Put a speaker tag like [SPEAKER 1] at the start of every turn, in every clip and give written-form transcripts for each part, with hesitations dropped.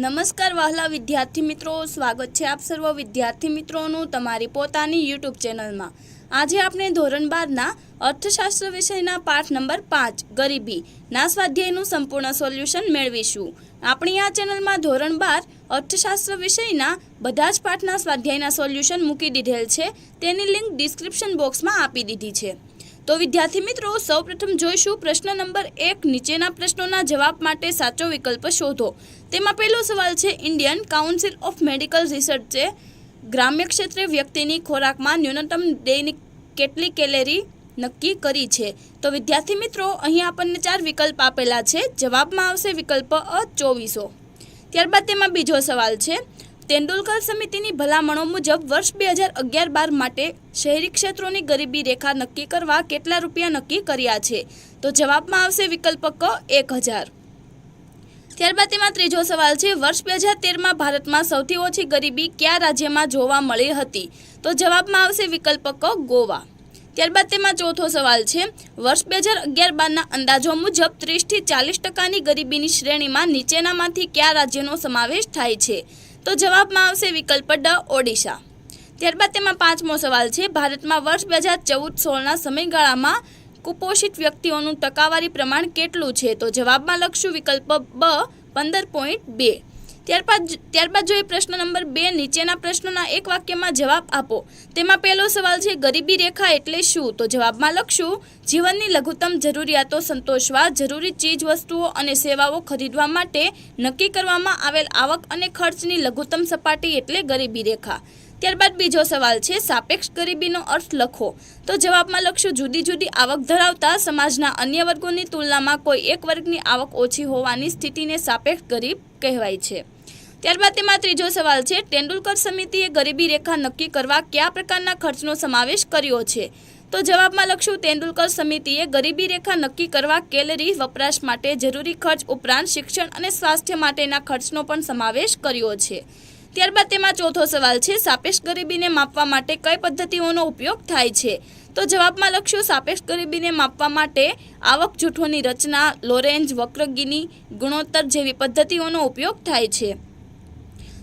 [SPEAKER 1] નમસ્કાર વહાલા વિદ્યાર્થી મિત્રો, સ્વાગત છે આપ સર્વ વિદ્યાર્થી મિત્રોનું તમારી પોતાની યુટ્યુબ ચેનલમાં। આજે આપણે ધોરણ 12ના અર્થશાસ્ત્ર વિષયના પાઠ નંબર 5 ગરીબીના સ્વાધ્યાયનું સંપૂર્ણ સોલ્યુશન મેળવીશું। આપણી આ ચેનલમાં ધોરણ 12 અર્થશાસ્ત્ર વિષયના બધા જ પાઠના સ્વાધ્યાયના સોલ્યુશન મૂકી દીધેલ છે, તેની લિંક ડિસ્ક્રિપ્શન બોક્સમાં આપી દીધી છે। तो विद्यार्थी मित्रों सौप्रथम जोईशुं प्रश्न नंबर 1 नीचेना प्रश्नोना जवाब माटे साचो विकल्प शोधो। तेमां पहेलो सवाल छे इंडियन काउंसिल ऑफ मेडिकल रिसर्चे ग्राम्य क्षेत्रे व्यक्तिनी खोराकमां न्यूनतम दैनिक केटली केलरी नक्की करी छे। तो विद्यार्थी मित्रों अहीं आपणने 4 विकल्प आपेला छे, जवाबमां आवशे विकल्प अ 2400। त्यारबाद तेमां बीजो सवाल छे तेंडुलकर समितिनी भलामणों मुजब वर्ष 2011-12 माटे शहरी क्षेत्रों गरीबी रेखा नक्की करवा केटला रूपिया नक्की कर्या छे। तो जवाब में आवशे विकल्प क 1000। त्यारबाद तेमां त्रीजो सवाल छे वर्ष 2013 में भारत में सौथी ओछी गरीबी क्या राज्य में जोवा मळी हती। तो जवाब में आवशे विकल्प क गोवा। त्यारबाद तेमां चौथो सवाल छे वर्ष 2011-12 ना अंदाजों मुजब 30 થી 40% गरीबीनी श्रेणीमां नीचेनामांथी क्या राज्यनो समावेश थाय छे। तो जवाब में आवशे विकल्प ड ओडिशा। त्यारबाद तेमां पांचमो सवाल छे भारत में वर्ष 2014-16 ना समयगाळामां कुपोषित व्यक्तिओनुं टकावारी प्रमाण केटलुं छे। तो जवाब में लखशुं विकल्प ब 15.2। त्यारबाद जोईए प्रश्न नंबर 2 नीचेना प्रश्नोना एक वाक्य में जवाब आपो। तेमां पहेलो सवाल छे गरीबी रेखा एटले शुं। तो जवाब में लखशुं जीवननी लघुत्तम जरूरियातो संतोषवा जरूरी चीज वस्तुओ अने सेवाओ खरीदवा माटे नक्की करवामां आवेल आवक अने खर्चनी लघुत्तम सपाटी एटले गरीबी रेखा। त्यारबाद बीजो सवाल छे सापेक्ष गरीबीनो अर्थ लखो। तो जवाब में लखशुं जुदी जुदी आवक धरावता समाजना अन्य वर्गोनी तुलनामां कोई एक वर्गनी आवक ओछी होवानी स्थितिने सापेक्ष गरीब कहेवाय छे। त्यारबाद तेमां त्रीजो सवाल छे तेंडुलकर समितिए गरीबी रेखा नक्की करवा क्या प्रकारना खर्चनो समावेश कर्यो छे। तो जवाब में लखशुं तेंडुलकर समितिए गरीबी रेखा नक्की करवा केलरी वपराश माटे जरूरी खर्च उपरांत शिक्षण अने स्वास्थ्य माटेना खर्चनो पण समावेश कर्यो छे। त्यारबाद तेमां चौथो सवाल छे सापेक्ष गरीबीने मापवा माटे कई पद्धतिओनो उपयोग थाय छे। तो जवाब में लखशुं सापेक्ष गरीबीने मापवा माटे आवक जूथोनी रचना लोरेंज वक्रगिनी गुणोत्तर जेवी पद्धतिओनो उपयोग थाय छे।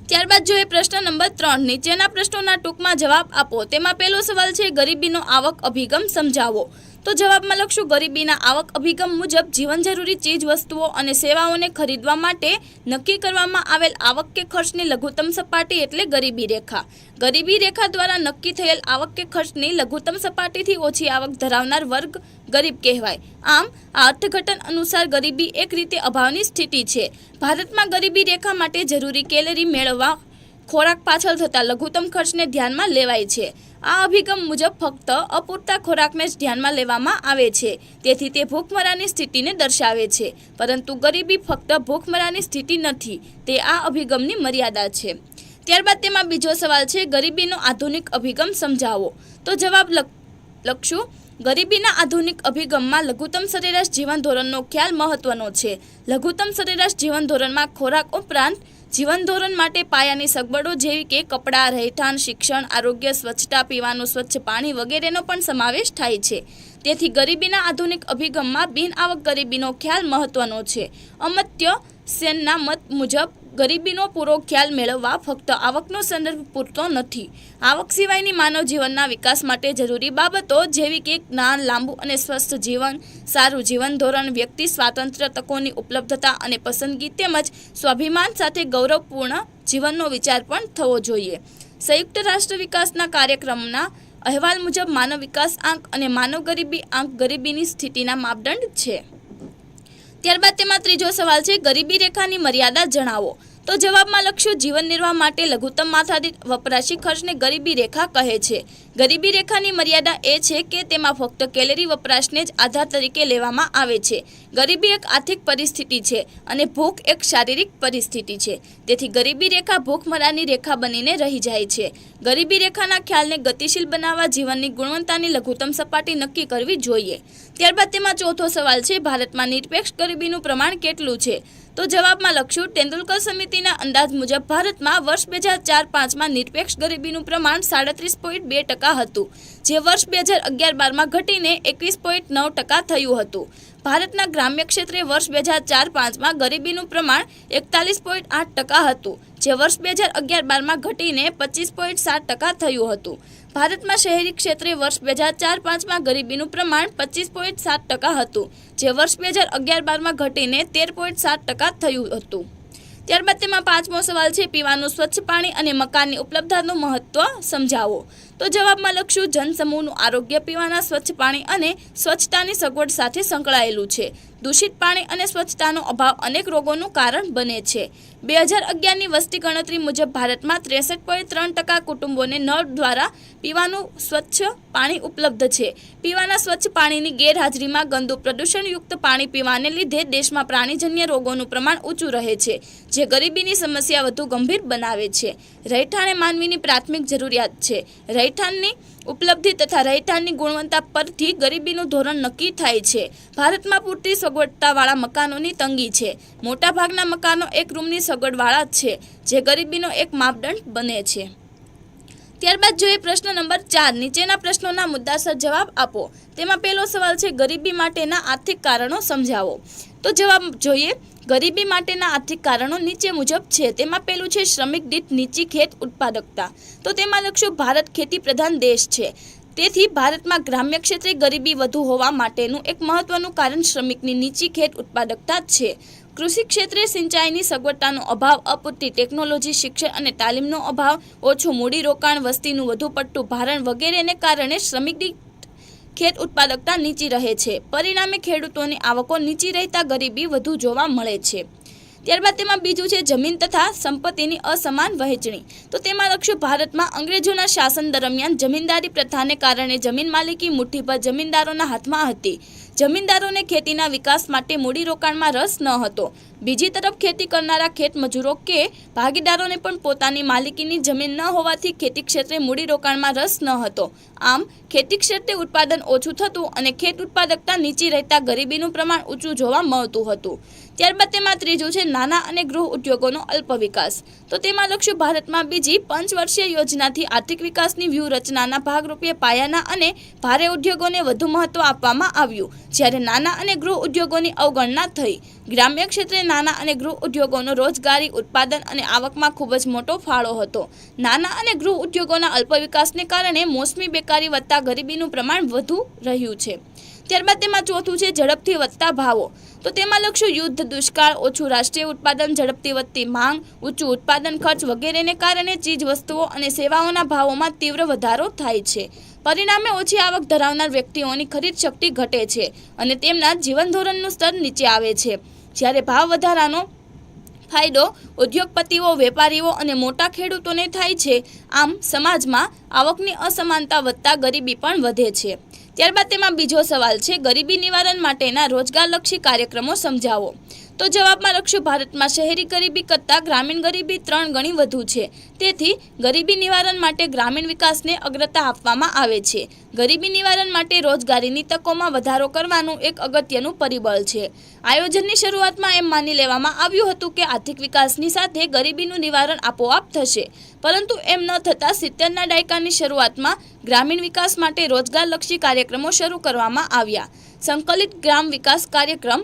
[SPEAKER 1] त्यारबाद जोईए प्रश्न नंबर 3 नीचेना प्रश्नोना टूंकमां जवाब आपो। तेमां पहेलो सवाल छे गरीबीनो आवक अभिगम समजावो। तो जवाब में लखशुं गरीबीना आवक अभिगम मुजब जीवन जरूरी चीज वस्तुओं अने सेवाओने खरीदवा माटे नक्की करवामां आवेल आवक के खर्चनी लघुत्तम सपाटी एटले गरीबी रेखा। गरीबी रेखा द्वारा नक्की थयेल आवक के खर्चनी लघुत्तम सपाटीथी ओछी आवक धरावनार वर्ग गरीब कहेवाय। आम आ अर्थघटन अनुसार गरीबी एक रीते अभावनी स्थिति छे। भारतमां गरीबी रेखा माटे जरूरी केलरी मेळववा खोराक पाछळ थता लघुत्तम खर्चने ध्यानमां लेवाय छे। आ अभिगम मुजब फक्त अपूरता खोराकने ज ध्यानमां लेवामां आवे छे, तेथी ते भूखमरानी स्थितिने दर्शावे छे। परंतु गरीबी फक्त भूखमरानी स्थिति नथी, ते आ अभिगमनी मर्यादा छे। त्यारबाद तेमां बीजो सवाल छे गरीबीनो आधुनिक अभिगम समजावो। तो जवाब लखशुं गरीबीना आधुनिक अभिगममां लघुत्तम सरेराश जीवन धोरणनो ख्याल महत्वनो छे। लघुत्तम सरेराश जीवन धोरणमां खोराक उपरांत जीवन धोरण माटे पायानी सगवडो जेवी के कपड़ा રહેઠાણ शिक्षण आरोग्य स्वच्छता पीवानुं स्वच्छ पाणी वगैरेनो पण समावेश थाय छे। तेथी गरीबीना आधुनिक अभिगममां बिन आवक गरीबीनो ख्याल महत्वनो छे। अमर्त्य सेनना मत मुजब गरीबीनो पूरो ख्याल मेळववा फक्त आवकनो संदर्भ पूरतो नथी। आवक सिवायनी मानव जीवनना विकास माटे जरूरी बाबतो जेवी के ज्ञान लांबू अने स्वस्थ जीवन सारू जीवन धोरण व्यक्ति स्वातंत्र्य तकोनी उपलब्धता अने पसंदगी तेमज स्वाभिमान साथे गौरवपूर्ण जीवननो विचार पण थवो जोईए। संयुक्त राष्ट्र विकासना कार्यक्रमना अहेवाल मुजब मानव विकास आंक अने मानव गरीबी आंक गरीबीनी स्थितिना मापदंड छे। त्यारबाद तेमां त्रीजो सवाल छे गरीबी रेखानी मर्यादा जणावो। तो जवाब में लखशुं जीवन निर्वाह माटे लघुत्तम माथादीठ वपराशी खर्चने गरीबी रेखा कहे छे। गरीबी रेखानी मर्यादा ए छे के तेमां फक्त केलरी वपराशने ज आधार तरीके लेवामां आवे छे। गरीबी एक आर्थिक परिस्थिति छे अने भूख एक शारीरिक परिस्थिति छे। तेथी गरीबी रेखा भूखमरानी रेखा बनीने रही जाय छे। गरीबी रेखाना ख्यालने गतिशील बनाववा जीवननी गुणवत्तानी लघुत्तम सपाटी नक्की करवी जोईए। त्यारबाद तेमां चौथो सवाल छे भारतमां निरपेक्ष गरीबीनुं प्रमाण केटलुं छे। तो जवाब में लखशुं तेंडुलकर समितिना अंदाज मुजब भारत में वर्ष 2004-5 में निरपेक्ष गरीबीनुं प्रमाण 37.2% हतुं, जे वर्ष 2011-12 में घटीने 21.9% थयुं हतुं। ભારતના ગ્રામ્ય ક્ષેત્રે વર્ષ 2004-05માં ગરીબીનું પ્રમાણ 41.8% હતું, જે વર્ષ 2011-12માં ઘટીને 25.7% થયું હતું. ભારતમાં શહેરી ક્ષેત્રે વર્ષ 2004-05માં ગરીબીનું પ્રમાણ 25.7% હતું, જે વર્ષ 2011-12માં ઘટીને 13.7% થયું હતું. ત્યારબાદ તેમાં પાંચમો સવાલ છે, પીવાનું સ્વચ્છ પાણી અને મકાનની ઉપલબ્ધતાનું મહત્વ સમજાવો. તો જવાબમાં લખશું, જનસમૂહનું આરોગ્ય પીવાના સ્વચ્છ પાણી અને સ્વચ્છતાની સગવડ સાથે સંકળાયેલું છે. દૂષિત પાણી અને સ્વચ્છતાનો અભાવ અનેક રોગોનું કારણ બને છે. 2011ની વસ્તી ગણતરી મુજબ ભારતમાં 63.3% કુટુંબોને નળ દ્વારા પીવાનું સ્વચ્છ પાણી ઉપલબ્ધ છે. પીવાના સ્વચ્છ પાણીની ગેરહાજરીમાં ગંદુ પ્રદૂષણયુક્ત પાણી પીવાને લીધે દેશમાં પ્રાણીજન્ય રોગોનું પ્રમાણ ઊંચું રહે છે, જે ગરીબીની સમસ્યા વધુ ગંભીર બનાવે છે. રહેઠાણ એ માનવીની પ્રાથમિક જરૂરિયાત છે. રહેઠાણની ઉપલબ્ધિ તથા રહેઠાણની ગુણવત્તા પરથી ગરીબીનું ધોરણ નક્કી થાય છે. ભારતમાં પૂરતી સગવડતાવાળા મકાનોની તંગી છે. મોટાભાગના મકાનો એક રૂમની સગવડવાળા છે, જે ગરીબીનો એક માપદંડ બને છે. ત્યારબાદ જોઈએ પ્રશ્ન નંબર 4. નીચેના પ્રશ્નોના મુદ્દાસર જવાબ આપો. તેમાં પહેલો સવાલ છે, ગરીબી માટેના આર્થિક કારણો સમજાવો. તો જવાબ જોઈએ, ગરીબી માટેના આર્થિક કારણો નીચે મુજબ છે. તેમાં પહેલું છે શ્રમિક દીઠ નીચી ખેત ઉત્પાદકતા. તો તેમાં લખશું, ભારત ખેતી પ્રધાન દેશ છે, તેથી ભારતમાં ગ્રામ્ય ક્ષેત્રે ગરીબી વધુ હોવા માટેનું એક મહત્વનું કારણ શ્રમિકની નીચી ખેત ઉત્પાદકતા છે. કૃષિ ક્ષેત્રે સિંચાઈની સગવડતાનો અભાવ, અપૂરતી ટેકનોલોજી, શિક્ષણ અને તાલીમનો અભાવ, ઓછું મૂડીરોકાણ, વસ્તીનું વધુ પડતું ભારણ વગેરેને કારણે શ્રમિક દીઠ ખેત ઉત્પાદકતા નીચી રહે છે. પરિણામે ખેડૂતોની આવકો નીચી રહેતા ગરીબી વધુ જોવા મળે છે. ત્યારબાદ તેમાં બીજું છે જમીન તથા સંપત્તિની અસમાન વહેંચણી. તો તેમાં લખશું, ભારતમાં અંગ્રેજોના શાસન દરમિયાન જમીનદારી પ્રથાને કારણે જમીન માલિકી મુઠ્ઠીભર જમીનદારોના હાથમાં હતી. જમીનદારોને ખેતીના વિકાસ માટે મૂડીરોકાણમાં રસ ન હતો. બીજી તરફ ખેતી કરનારા ખેત મજૂરો કે ભાગીદારોને પણ પોતાની માલિકીની જમીન ન હોવાથી ખેતી ક્ષેત્રે મૂડીરોકાણમાં રસ ન હતો. આમ ખેતી ક્ષેત્રે ઉત્પાદન ઓછું થતું અને ખેત ઉત્પાદકતા નીચી રહેતા ગરીબીનું પ્રમાણ ઊંચું જોવા મળતું હતું. ત્યારબાદ તેમાં ત્રીજું છે નાના અને ગૃહ ઉદ્યોગોનો અલ્પ વિકાસ. તો તેમાં લખશું, ભારતમાં બીજી પંચવર્ષીય યોજનાથી આર્થિક વિકાસની વ્યૂહરચનાના ભાગરૂપે પાયાના અને ભારે ઉદ્યોગોને વધુ મહત્વ આપવામાં આવ્યું, જ્યારે નાના અને ગૃહ ઉદ્યોગોની અવગણના થઈ. ગ્રામ્ય ક્ષેત્રે નાના અને ગૃહ ઉદ્યોગોનો રોજગારી, ઉત્પાદન અને આવકમાં ખૂબ જ મોટો ફાળો હતો. નાના અને ગૃહ ઉદ્યોગોના અલ્પ વિકાસને કારણે મોસમી બેકારી વધતા ગરીબીનું પ્રમાણ વધુ રહ્યું છે. ત્યારબાદ તેમાં ચોથું છે ઝડપથી વધતા ભાવો. તો તેમાં લખશું, યુદ્ધ, દુષ્કાળ, ઓછું રાષ્ટ્રીય ઉત્પાદન, ઝડપથી વધતી માંગ, ઊંચું ઉત્પાદન ખર્ચ વગેરેને કારણે ચીજ વસ્તુઓ અને સેવાઓના ભાવોમાં તીવ્ર વધારો થાય છે. પરિણામે ઓછી આવક ધરાવનાર વ્યક્તિઓની ખરીદ શક્તિ ઘટે છે અને તેમના જીવન ધોરણનું સ્તર નીચે આવે છે. જ્યારે ભાવ વધારાનો ફાયદો ઉદ્યોગપતિઓ, વેપારીઓ અને મોટા ખેડૂતોને થાય છે. આમ સમાજમાં આવકની અસમાનતા વધતા ગરીબી પણ વધે છે. ત્યારબાદ તેમાં બીજો સવાલ છે, ગરીબી નિવારણ માટેના રોજગારલક્ષી કાર્યક્રમો સમજાવો. તો જવાબમાં લખશું, ભારતમાં શહેરી ગરીબી કરતાં ગ્રામીણ ગરીબી 3 ગણી વધુ છે. તેથી ગરીબી નિવારણ માટે ગ્રામીણ વિકાસને અગ્રતા આપવામાં આવે છે. ગરીબી નિવારણ માટે રોજગારીની તકોમાં વધારો કરવાનું એક અગત્યનું પરિબળ છે. આયોજનની શરૂઆતમાં એમ માની લેવામાં આવ્યું હતું કે આર્થિક વિકાસની સાથે ગરીબીનું નિવારણ આપોઆપ થશે, પરંતુ એમ ન થતાં 70ના દાયકાની શરૂઆતમાં ગ્રામીણ વિકાસ માટે રોજગારલક્ષી કાર્યક્રમો શરૂ કરવામાં આવ્યા. સંકલિત ગ્રામ વિકાસ કાર્યક્રમ,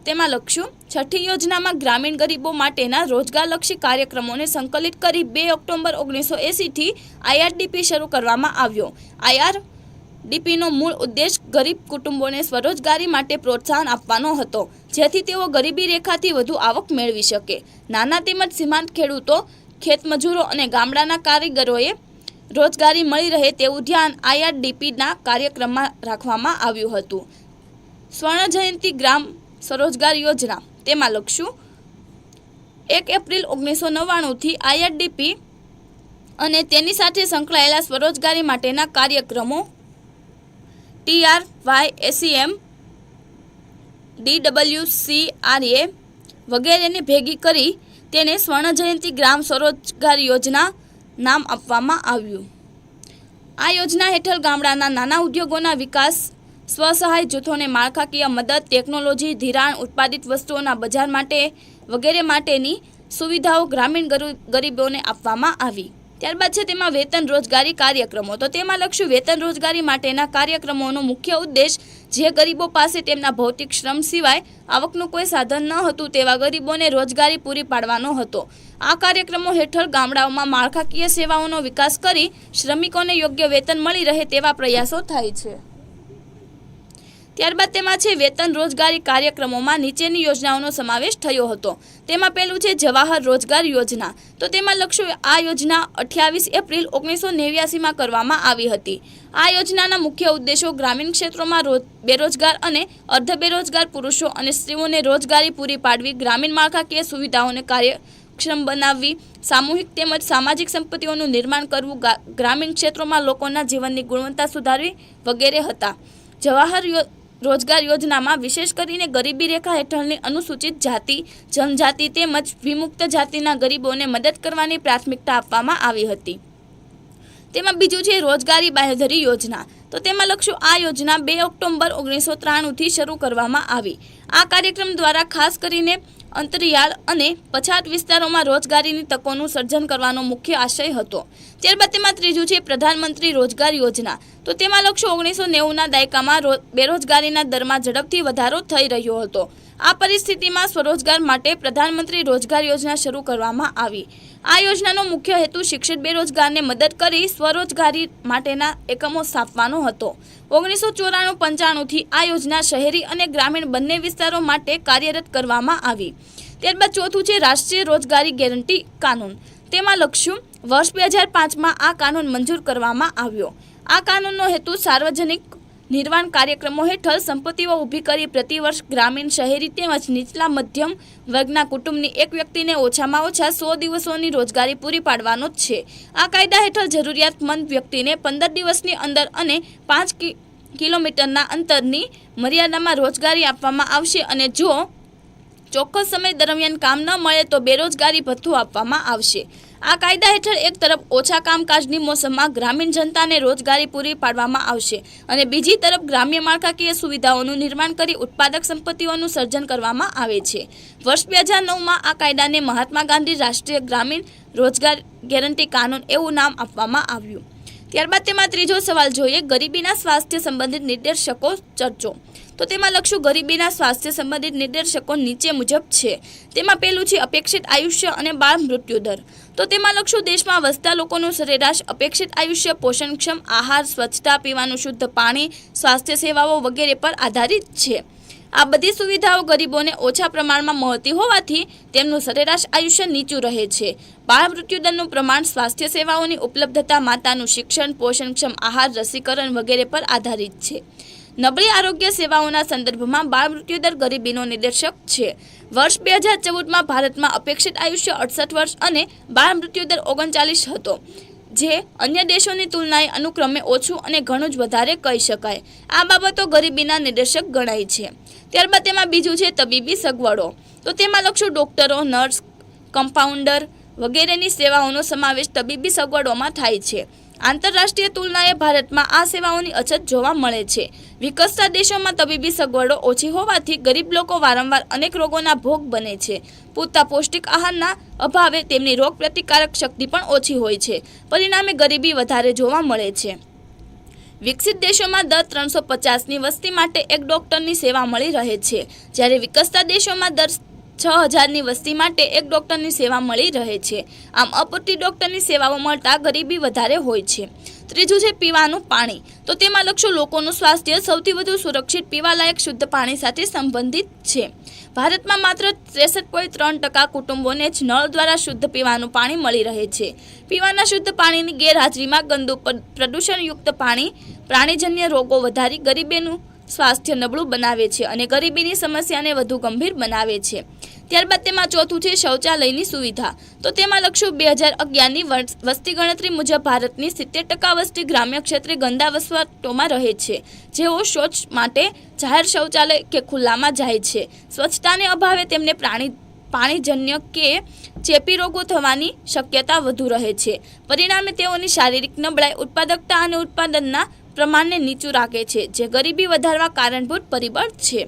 [SPEAKER 1] તેમાં લખશું, છઠ્ઠી યોજનામાં ગ્રામીણ ગરીબો માટેના રોજગારલક્ષી કાર્યક્રમોને સંકલિત કરી 2 ઓક્ટોબર 1980થી IRDP શરૂ કરવામાં આવ્યો. IRDPનો મૂળ ઉદ્દેશ ગરીબ કુટુંબોને સ્વરોજગારી માટે પ્રોત્સાહન આપવાનો હતો, જેથી તેઓ ગરીબી રેખાથી વધુ આવક મેળવી શકે. નાના તેમજ સીમાંત ખેડૂતો, ખેતમજૂરો અને ગામડાના કારીગરોએ રોજગારી મળી રહે તેવું ધ્યાન IRDPના કાર્યક્રમમાં રાખવામાં આવ્યું હતું. સ્વર્ણ જયંતિ ગ્રામ સ્વરોજગાર યોજના, તેમાં લખશું, 1 એપ્રિલ 1999થી IRDP અને તેની સાથે સંકળાયેલા સ્વરોજગારી માટેના કાર્યક્રમો TRYSEM, DWCRA વગેરેને ભેગી કરી તેને સ્વર્ણ જયંતિ ગ્રામ સ્વરોજગાર યોજના નામ આપવામાં આવ્યું. આ યોજના હેઠળ ગામડાના નાના ઉદ્યોગોના વિકાસ, સ્વસહાય જૂથોને માળખાકીય મદદ, ટેકનોલોજી, ધિરાણ, ઉત્પાદિત વસ્તુઓના બજાર માટે વગેરે માટેની સુવિધાઓ ગ્રામીણ ગરીબોને આપવામાં આવી. ત્યારબાદ છે તેમાં વેતન રોજગારી કાર્યક્રમો. તો તેમાં લખશું વેતન રોજગારી માટેના કાર્યક્રમોનો મુખ્ય ઉદ્દેશ જે ગરીબો પાસે તેમના ભૌતિક શ્રમ સિવાય આવકનું કોઈ સાધન ન હતું તેવા ગરીબોને રોજગારી પૂરી પાડવાનો હતો. આ કાર્યક્રમો હેઠળ ગામડાઓમાં માળખાકીય સેવાઓનો વિકાસ કરી શ્રમિકોને યોગ્ય વેતન મળી રહે તેવા પ્રયાસો થાય છે. ત્યારબાદ તેમાં છે વેતન રોજગારી કાર્યક્રમોમાં નીચેની યોજનાઓનો સમાવેશ થયો હતો. તેમાં પહેલું છે જવાહર રોજગાર યોજના. તો તેમાં લખશું આ યોજના 28 એપ્રિલ 1989માં કરવામાં આવી હતી. આ યોજનાના મુખ્ય ઉદ્દેશો ગ્રામીણ ક્ષેત્રોમાં બેરોજગાર અને અર્ધ બેરોજગાર પુરુષો અને સ્ત્રીઓને રોજગારી પૂરી પાડવી, ગ્રામીણ માળખાકીય સુવિધાઓને કાર્યક્ષમ બનાવવી, સામૂહિક તેમજ સામાજિક સંપત્તિઓનું નિર્માણ કરવું, ગ્રામીણ ક્ષેત્રોમાં લોકોના જીવનની ગુણવત્તા સુધારવી વગેરે હતા. જવાહર રોજગાર યોજનામાં વિશેષ કરીને ગરીબી રેખા હેઠળની અનુસૂચિત જાતિ, જનજાતિ તેમજ વિમુક્ત જાતિના ગરીબોને મદદ કરવાની પ્રાથમિકતા આપવામાં આવી હતી. તેમાં બીજું છે રોજગારી બાંહેધરી યોજના. તો તેમાં લખશું આ યોજના 2 ઓક્ટોબર 1993થી શરૂ કરવામાં આવી. આ કાર્યક્રમ દ્વારા ખાસ કરીને અંતરિયાળ અને પછાત વિસ્તારોમાં રોજગારીની તકોનું સર્જન કરવાનો મુખ્ય આશય હતો. ત્યારબાદ તેમાં ત્રીજું છે પ્રધાનમંત્રી રોજગાર યોજના. તો તેમાં લખશું 1990ના દાયકામાં બેરોજગારીના દરમાં ઝડપથી વધારો થઈ રહ્યો હતો. આ પરિસ્થિતિમાં સ્વરોજગાર માટે પ્રધાનમંત્રી રોજગાર યોજના શરૂ કરવામાં આવી. આ યોજનાનો મુખ્ય હેતુ શિક્ષિત બેરોજગારને મદદ કરી સ્વરોજગારી માટેના એકમો સ્થાપવાનો હતો. 1994-95થી આ યોજના શહેરી અને ગ્રામીણ બંને વિસ્તારો માટે કાર્યરત કરવામાં આવી. ત્યારબાદ ચોથું છે રાષ્ટ્રીય રોજગારી ગેરંટી કાનૂન. તેમાં લખશું વર્ષ 2005માં આ કાનૂન મંજૂર કરવામાં આવ્યો. આ કાનૂનનો હેતુ સાર્વજનિક નિર્માણ કાર્યક્રમો હેઠળ સંપત્તિઓ ઊભી કરી પ્રતિવર્ષ ગ્રામીણ, શહેરી તેમજ નીચલા મધ્યમ વર્ગના કુટુંબની એક વ્યક્તિને ઓછામાં ઓછા 100 દિવસોની રોજગારી પૂરી પાડવાનો જ છે. આ કાયદા હેઠળ જરૂરિયાતમંદ વ્યક્તિને 15 દિવસની અંદર અને 5 કિલોમીટરના અંતરની મર્યાદામાં રોજગારી આપવામાં આવશે અને જો ચોક્કસ સમય દરમિયાન કામ ન મળે તો બેરોજગારી ભથ્થું આપવામાં આવશે. આ કાયદા હેઠળ એક તરફ ઓછા કામકાજની મોસમમાં ગ્રામીણ જનતાને રોજગારી પૂરી પાડવામાં આવશે અને બીજી તરફ ગ્રામ્ય માળખાકીય સુવિધાઓનું નિર્માણ કરી ઉત્પાદક સંપત્તિઓનું સર્જન કરવામાં આવે છે. વર્ષ 2009માં આ કાયદાને મહાત્મા ગાંધી રાષ્ટ્રીય ગ્રામીણ રોજગાર ગેરંટી કાનૂન એવું નામ આપવામાં આવ્યું. ત્યારબાદ તેમાં ત્રીજો સવાલ જોઈએ ગરીબીના સ્વાસ્થ્ય સંબંધિત નિર્દેશકો ચર્ચો. તો તેમાં લખશું ગરીબીના સ્વાસ્થ્ય સંબંધિત નિર્દેશકો નીચે મુજબ છે. તેમાં પહેલું છે અપેક્ષિત આયુષ્ય અને બાળ મૃત્યુ દર. તો તેમાં લખશું દેશમાં વસતા લોકોનું સરેરાશ અપેક્ષિત આયુષ્ય પોષણક્ષમ આહાર, સ્વચ્છતા, પીવાનું શુદ્ધ પાણી, સ્વાસ્થ્ય સેવાઓ વગેરે પર આધારિત છે. આ બધી સુવિધાઓ ગરીબોને ઓછા પ્રમાણમાં મળતી હોવાથી તેમનું સરેરાશ આયુષ્ય નીચું રહે છે. બાળ મૃત્યુદરનું પ્રમાણ સ્વાસ્થ્ય સેવાઓની ઉપલબ્ધતા, માતાનું શિક્ષણ, પોષણક્ષમ આહાર, રસીકરણ વગેરે પર આધારિત છે. નબળી આરોગ્ય સેવાઓના સંદર્ભમાં બાળ મૃત્યુદર ગરીબીનો નિર્દેશક છે. વર્ષ 2014માં ભારતમાં અપેક્ષિત આયુષ્ય 68 વર્ષ અને બાળ મૃત્યુદર 39 હતો, જે અન્ય દેશોની તુલનાએ અનુક્રમે ઓછું અને ઘણું જ વધારે કહી શકાય. આ બાબતો ગરીબીના નિર્દેશક ગણાય છે. ત્યારબાદ તેમાં બીજું છે તબીબી સગવડો. તો તેમાં લખશું ડોક્ટરો, નર્સ, કમ્પાઉન્ડર વગેરેની સેવાઓનો સમાવેશ તબીબી સગવડોમાં થાય છે. આંતરરાષ્ટ્રીય તુલનાએ ભારતમાં આ સેવાઓની અછત જોવા મળે છે. વિકસતા દેશોમાં તબીબી સગવડો ઓછી હોવાથી ગરીબ લોકો વારંવાર અનેક રોગોના ભોગ બને છે. પૂરતા પૌષ્ટિક આહારના અભાવે તેમની રોગ પ્રતિકારક શક્તિ પણ ઓછી હોય છે. પરિણામે ગરીબી વધારે જોવા મળે છે. વિકસિત દેશોમાં દર 350ની વસ્તી માટે એક ડોક્ટરની સેવા મળી રહે છે, જ્યારે વિકસતા દેશોમાં દર 6000ની વસ્તી માટે એક ડોક્ટરની સેવા મળી રહે છે. આમ અપૂરતી ડોક્ટરની સેવાઓ મળતા ગરીબી વધારે હોય છે. ત્રીજું છે પીવાનું પાણી. તો તેમાં લખશું લોકોનું સ્વાસ્થ્ય સૌથી વધુ સુરક્ષિત પીવાલાયક શુદ્ધ પાણી સાથે સંબંધિત છે. ભારતમાં માત્ર 63.3% કુટુંબોને જ નળ દ્વારા શુદ્ધ પીવાનું પાણી મળી રહે છે. પીવાના શુદ્ધ પાણીની ગેરહાજરીમાં ગંદુ પ્રદૂષણયુક્ત પાણી પ્રાણીજન્ય રોગો વધારી ગરીબીનું સ્વાસ્થ્ય નબળું બનાવે છે અને ગરીબીની સમસ્યાને વધુ ગંભીર બનાવે છે. ત્યારબાદ તેમાં ચોથું છે શૌચાલયની સુવિધા. તો તેમાં લખશું 2011ની વસ્તી ગણતરી મુજબ ભારતની 70% વસ્તી ગ્રામ્ય ક્ષેત્રે ગંદા વસવાટોમાં રહે છે, જેઓ શૌચ માટે જાહેર શૌચાલય કે ખુલ્લામાં જાય છે. સ્વચ્છતાને અભાવે તેમને પાણીજન્ય કે ચેપી રોગો થવાની શક્યતા વધુ રહે છે. પરિણામે તેઓની શારીરિક નબળાઈ ઉત્પાદકતા અને ઉત્પાદનના પ્રમાણને નીચું રાખે છે, જે ગરીબી વધારવા કારણભૂત પરિબળ છે.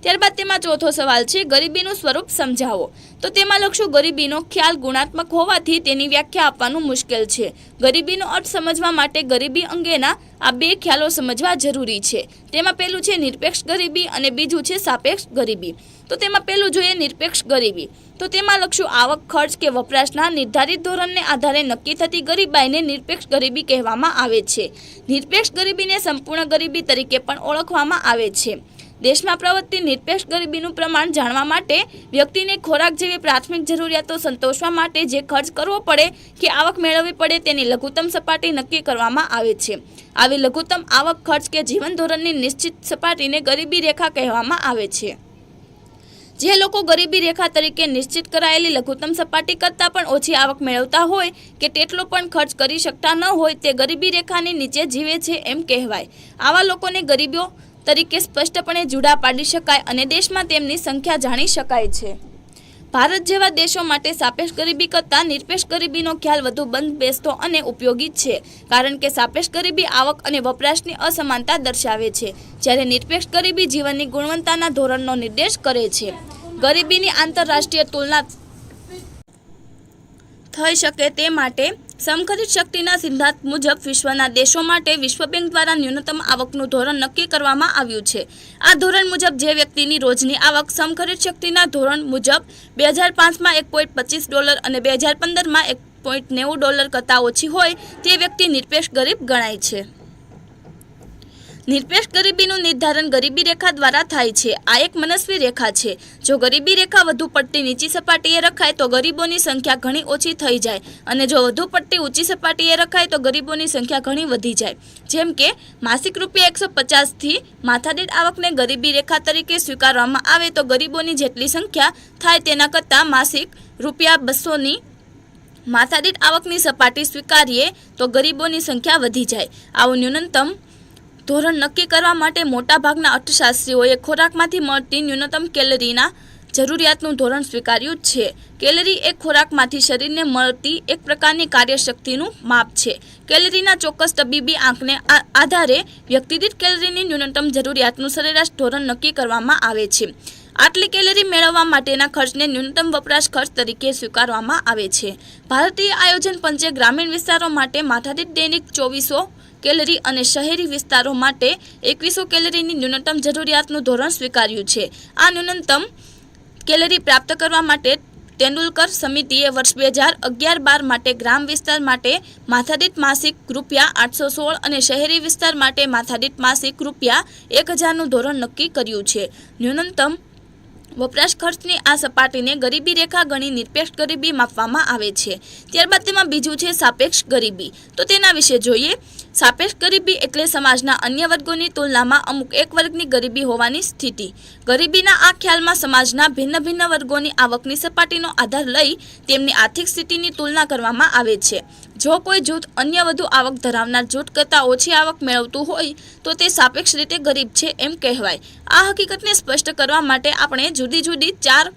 [SPEAKER 1] ત્યારબાદ તેમાં ચોથો સવાલ છે ગરીબીનું સ્વરૂપ સમજાવો. તો તેમાં લખશું ગરીબીનો ખ્યાલ ગુણાત્મક હોવાથી તેની વ્યાખ્યા આપવાનું મુશ્કેલ છે. ગરીબીનો અર્થ સમજવા માટે ગરીબી અંગેના આ બે ખ્યાલો સમજવા જરૂરી છે. તેમાં પહેલું છે નિરપેક્ષ ગરીબી અને બીજું છે સાપેક્ષ ગરીબી. તો તેમાં પહેલું જોઈએ નિરપેક્ષ ગરીબી. તો તેમાં લખશું આવક, ખર્ચ કે વપરાશના નિર્ધારિત ધોરણને આધારે નક્કી થતી ગરીબાઈને નિરપેક્ષ ગરીબી કહેવામાં આવે છે. નિરપેક્ષ ગરીબીને સંપૂર્ણ ગરીબી તરીકે પણ ઓળખવામાં આવે છે. દેશમાં પ્રવર્તતી નિરપેક્ષ ગરીબીનું પ્રમાણ જાણવા માટે વ્યક્તિને ખોરાક જેવી પ્રાથમિક જરૂરિયાતો સંતોષવા માટે જે ખર્ચ કરવો પડે કે આવક મેળવવી પડે તેની લઘુત્તમ સપાટી નક્કી કરવામાં આવે છે. આવી લઘુત્તમ આવક, ખર્ચ કે જીવન ધોરણની નિશ્ચિત સપાટીને ગરીબી રેખા કહેવામાં આવે છે. જે લોકો ગરીબી રેખા તરીકે નિશ્ચિત કરાયેલી લઘુત્તમ સપાટી કરતાં પણ ઓછી આવક મેળવતા હોય કે તેટલો પણ ખર્ચ કરી શકતા ન હોય તે ગરીબી રેખાની નીચે જીવે છે એમ કહેવાય. આવા લોકોને ગરીબો તરીકે સ્પષ્ટપણે જુદા પાડી શકાય અને દેશમાં તેમની સંખ્યા જાણી શકાય છે. ભારત જેવા દેશો માટે સાપેક્ષ ગરીબી કરતાં નિરપેક્ષ ગરીબીનો ખ્યાલ વધુ બંધબેસતો અને ઉપયોગી છે, કારણ કે સાપેક્ષ ગરીબી આવક અને વપરાશની અસમાનતા દર્શાવે છે, જ્યારે નિરપેક્ષ ગરીબી જીવનની ગુણવત્તાના ધોરણનો નિર્દેશ કરે છે. ગરીબીની આંતરરાષ્ટ્રીય તુલના થઈ શકે તે માટે સમખરીદ શક્તિના સિદ્ધાંત મુજબ વિશ્વના દેશો માટે વિશ્વ બેંક દ્વારા ન્યૂનતમ આવકનું ધોરણ નક્કી કરવામાં આવ્યું છે. આ ધોરણ મુજબ જે વ્યક્તિની રોજની આવક સમખરીદ શક્તિના ધોરણ મુજબ 2005માં $1.25 અને 2015માં $1.90 કરતાં ઓછી હોય તે વ્યક્તિ નિરપેક્ષ ગરીબ ગણાય છે. નિરપેક્ષ ગરીબીનું નિર્ધારણ ગરીબી રેખા દ્વારા થાય છે. આ એક મનસ્વી રેખા છે. જો ગરીબી રેખા વધુ પડતી નીચી સપાટીએ રખાય તો ગરીબોની સંખ્યા ઘણી ઓછી થઈ જાય અને જો વધુ પડતી ઊંચી સપાટીએ રખાય તો ગરીબોની સંખ્યા ઘણી વધી જાય. જેમ કે માસિક ₹150થી માથાદીઠ આવકને ગરીબી રેખા તરીકે સ્વીકારવામાં આવે તો ગરીબોની જેટલી સંખ્યા થાય તેના કરતાં માસિક ₹200ની માથાદીઠ આવકની સપાટી સ્વીકારીએ તો ગરીબોની સંખ્યા વધી જાય. આવું ન્યૂનતમ ધોરણ નક્કી કરવા માટે મોટાભાગના અર્થશાસ્ત્રીઓએ ખોરાકમાંથી મળતી ન્યૂનતમ કેલરીના જરૂરિયાતનું ધોરણ સ્વીકાર્યું છે. કેલરી એ ખોરાકમાંથી શરીરને મળતી એક પ્રકારની કાર્યશક્તિનું માપ છે. કેલરીના ચોક્કસ તબીબી આંકને આધારે વ્યક્તિદીઠ કેલરીની ન્યૂનતમ જરૂરિયાતનું સરેરાશ ધોરણ નક્કી કરવામાં આવે છે. આટલી કેલરી મેળવવા માટેના ખર્ચને ન્યૂનતમ વપરાશ ખર્ચ તરીકે સ્વીકારવામાં આવે છે. ભારતીય આયોજન પંચે ગ્રામીણ વિસ્તારો માટે માથાદીઠ દૈનિક 2400 કેલરી અને શહેરી વિસ્તારો માટે 2100 કેલરીની ન્યૂનતમ જરૂરિયાતનું ધોરણ સ્વીકાર્યું છે. આ ન્યૂનતમ કેલરી પ્રાપ્ત કરવા માટે તેંડુલકર સમિતિએ વર્ષ 2011-12 માટે ગ્રામ વિસ્તાર માટે માથાદીઠ માસિક ₹816 અને શહેરી વિસ્તાર માટે માથાદીઠ માસિક ₹1000નું ધોરણ નક્કી કર્યું છે. ન્યૂનતમ વપરાશ ખર્ચની આ સપાટીને ગરીબી રેખા ગણી નિરપેક્ષ ગરીબી માપવામાં આવે છે. ત્યારબાદ તેમાં બીજું છે સાપેક્ષ ગરીબી. તો તેના વિશે જોઈએ. સાપેક્ષ ગરીબી એટલે સમાજના અન્ય વર્ગોની તુલનામાં અમુક એક વર્ગની ગરીબી હોવાની સ્થિતિ. ગરીબીના આ ખ્યાલમાં સમાજના ભિન્ન ભિન્ન વર્ગોની આવકની સપાટીનો આધાર લઈ તેમની આર્થિક સ્થિતિની તુલના કરવામાં આવે છે. જો કોઈ જૂથ અન્ય વધુ આવક ધરાવનાર જૂથ કરતાં ઓછી આવક મેળવતું હોય તો તે સાપેક્ષ રીતે ગરીબ છે એમ કહેવાય. આ હકીકતને સ્પષ્ટ કરવા માટે આપણે જુદી જુદી 4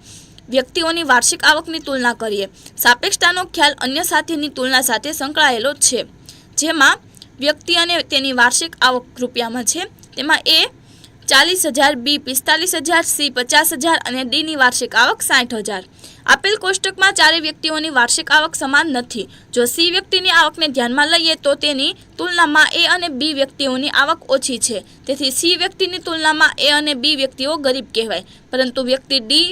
[SPEAKER 1] વ્યક્તિઓની વાર્ષિક આવકની તુલના કરીએ. સાપેક્ષતાનો ખ્યાલ અન્ય સાથેની તુલના સાથે સંકળાયેલો છે, જેમાં વ્યક્તિ અને તેની વાર્ષિક આવક રૂપિયામાં છે. તેમાં એ 40,000, બી 45,000, સી 50,000 અને ડીની વાર્ષિક આવક 60,000. આપેલ કોષ્ટકમાં ચારેય વ્યક્તિઓની વાર્ષિક આવક સમાન નથી. જો સી વ્યક્તિની આવકને ધ્યાનમાં લઈએ તો તેની તુલનામાં એ અને બી વ્યક્તિઓની આવક ઓછી છે. તેથી સી વ્યક્તિની તુલનામાં એ અને બી વ્યક્તિઓ ગરીબ કહેવાય, પરંતુ વ્યક્તિ ડી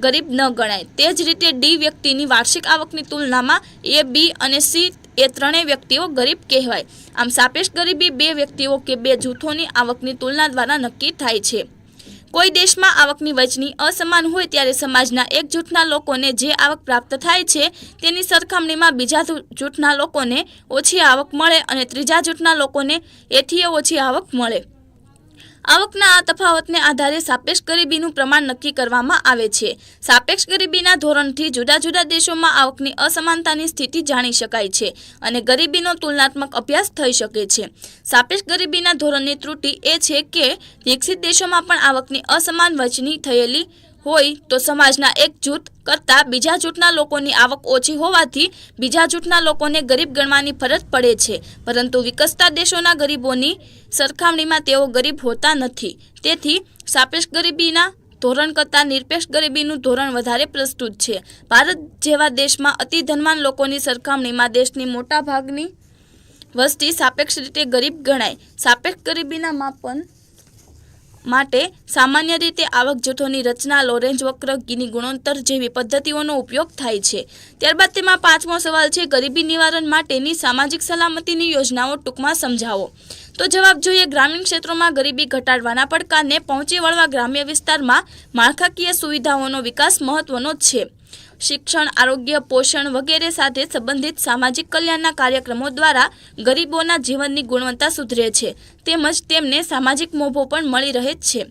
[SPEAKER 1] ગરીબ ન ગણાય. તે જ રીતે ડી વ્યક્તિની વાર્ષિક આવકની તુલનામાં એ, બી અને સી એ ત્રણેય વ્યક્તિઓ ગરીબ કહેવાય. આમ સાપેક્ષ ગરીબી બે વ્યક્તિઓ કે બે જૂથોની આવકની તુલના દ્વારા નક્કી થાય છે. કોઈ દેશમાં આવકની વહેંચણી અસમાન હોય ત્યારે સમાજના એક જૂથના લોકોને જે આવક પ્રાપ્ત થાય છે તેની સરખામણીમાં બીજા જૂથના લોકોને ઓછી આવક મળે અને ત્રીજા જૂથના લોકોને એથી ઓછી આવક મળે. આવકના આ તફાવતને આધારે સાપેક્ષ ગરીબીનું પ્રમાણ નક્કી કરવામાં આવે છે. સાપેક્ષ ગરીબીના ધોરણથી જુદા જુદા દેશોમાં આવકની અસમાનતાની સ્થિતિ જાણી શકાય છે અને ગરીબીનો તુલનાત્મક અભ્યાસ થઈ શકે છે. સાપેક્ષ ગરીબીના ધોરણની ત્રુટિ એ છે કે વિકસિત દેશોમાં પણ આવકની અસમાન વહેંચણી થયેલી હોય તો સમાજના એક જૂથ કરતાં બીજા જૂથના લોકોની આવક ઓછી હોવાથી બીજા જૂથના લોકોને ગરીબ ગણવાની ફરજ પડે છે, પરંતુ વિકસતા દેશોના ગરીબોની સરખામણીમાં તેઓ ગરીબ હોતા નથી. તેથી સાપેક્ષ ગરીબીના ધોરણ કરતાં નિરપેક્ષ ગરીબીનું ધોરણ વધારે પ્રસ્તુત છે. ભારત જેવા દેશમાં અતિ ધનવાન લોકોની સરખામણીમાં દેશની મોટા ભાગની વસ્તી સાપેક્ષ રીતે ગરીબ ગણાય. સાપેક્ષ ગરીબીના માપન માટે સામાન્ય રીતે આવક જૂથોની રચના, લોરેન્જ વક્ર, ગીની ગુણોત્તર જેવી પદ્ધતિઓનો ઉપયોગ થાય છે. ત્યારબાદ તેમાં પાંચમો સવાલ છે, ગરીબી નિવારણ માટેની સામાજિક સલામતીની યોજનાઓ ટૂંકમાં સમજાવો. તો જવાબ જોઈએ, ગ્રામીણ ક્ષેત્રોમાં ગરીબી ઘટાડવાના પડકારને પહોંચી વળવા ગ્રામ્ય વિસ્તારમાં માળખાકીય સુવિધાઓનો વિકાસ મહત્વનો છે. શિક્ષણ, આરોગ્ય, પોષણ વગેરે સાથે સંબંધિત સામાજિક કલ્યાણના કાર્યક્રમો દ્વારા ગરીબોના જીવનની ગુણવત્તા સુધરે છે તેમજ તેમને સામાજિક મોભો પણ મળી રહે છે.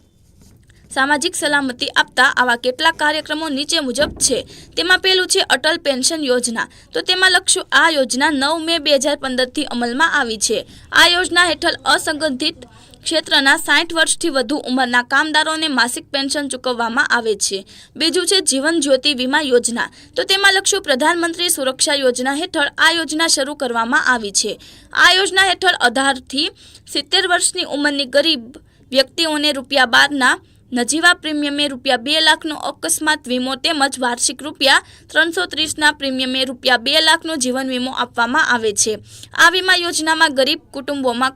[SPEAKER 1] સામાજિક સલામતી આપતા આવા કેટલાક કાર્યક્રમો નીચે મુજબ છે. તેમાં પહેલું છે અટલ પેન્શન યોજના. તો તેમાં લખશું, આ યોજના 9 મે 2015થી અમલમાં આવી છે. આ યોજના હેઠળ અસંગઠિત ક્ષેત્રના 60 વર્ષથી વધુ ઉંમરના કામદારોને માસિક પેન્શન ચૂકવવામાં આવે છે. બીજું છે જીવન જ્યોતિ વીમા યોજના. તો તેમાં લખશું, પ્રધાનમંત્રી સુરક્ષા યોજના હેઠળ આ યોજના શરૂ કરવામાં આવી છે. આ યોજના હેઠળ 18 થી 70 વર્ષની ઉંમરની ગરીબ વ્યક્તિઓને ₹12ના નજીવા પ્રીમિયમે ₹2 લાખનો અકસ્માત વીમો તેમજ વાર્ષિક ₹330ના પ્રીમિયમે ₹2 લાખનો જીવન વીમો આપવામાં આવે છે. આ વીમા યોજનામાં ગરીબ કુટુંબોમાં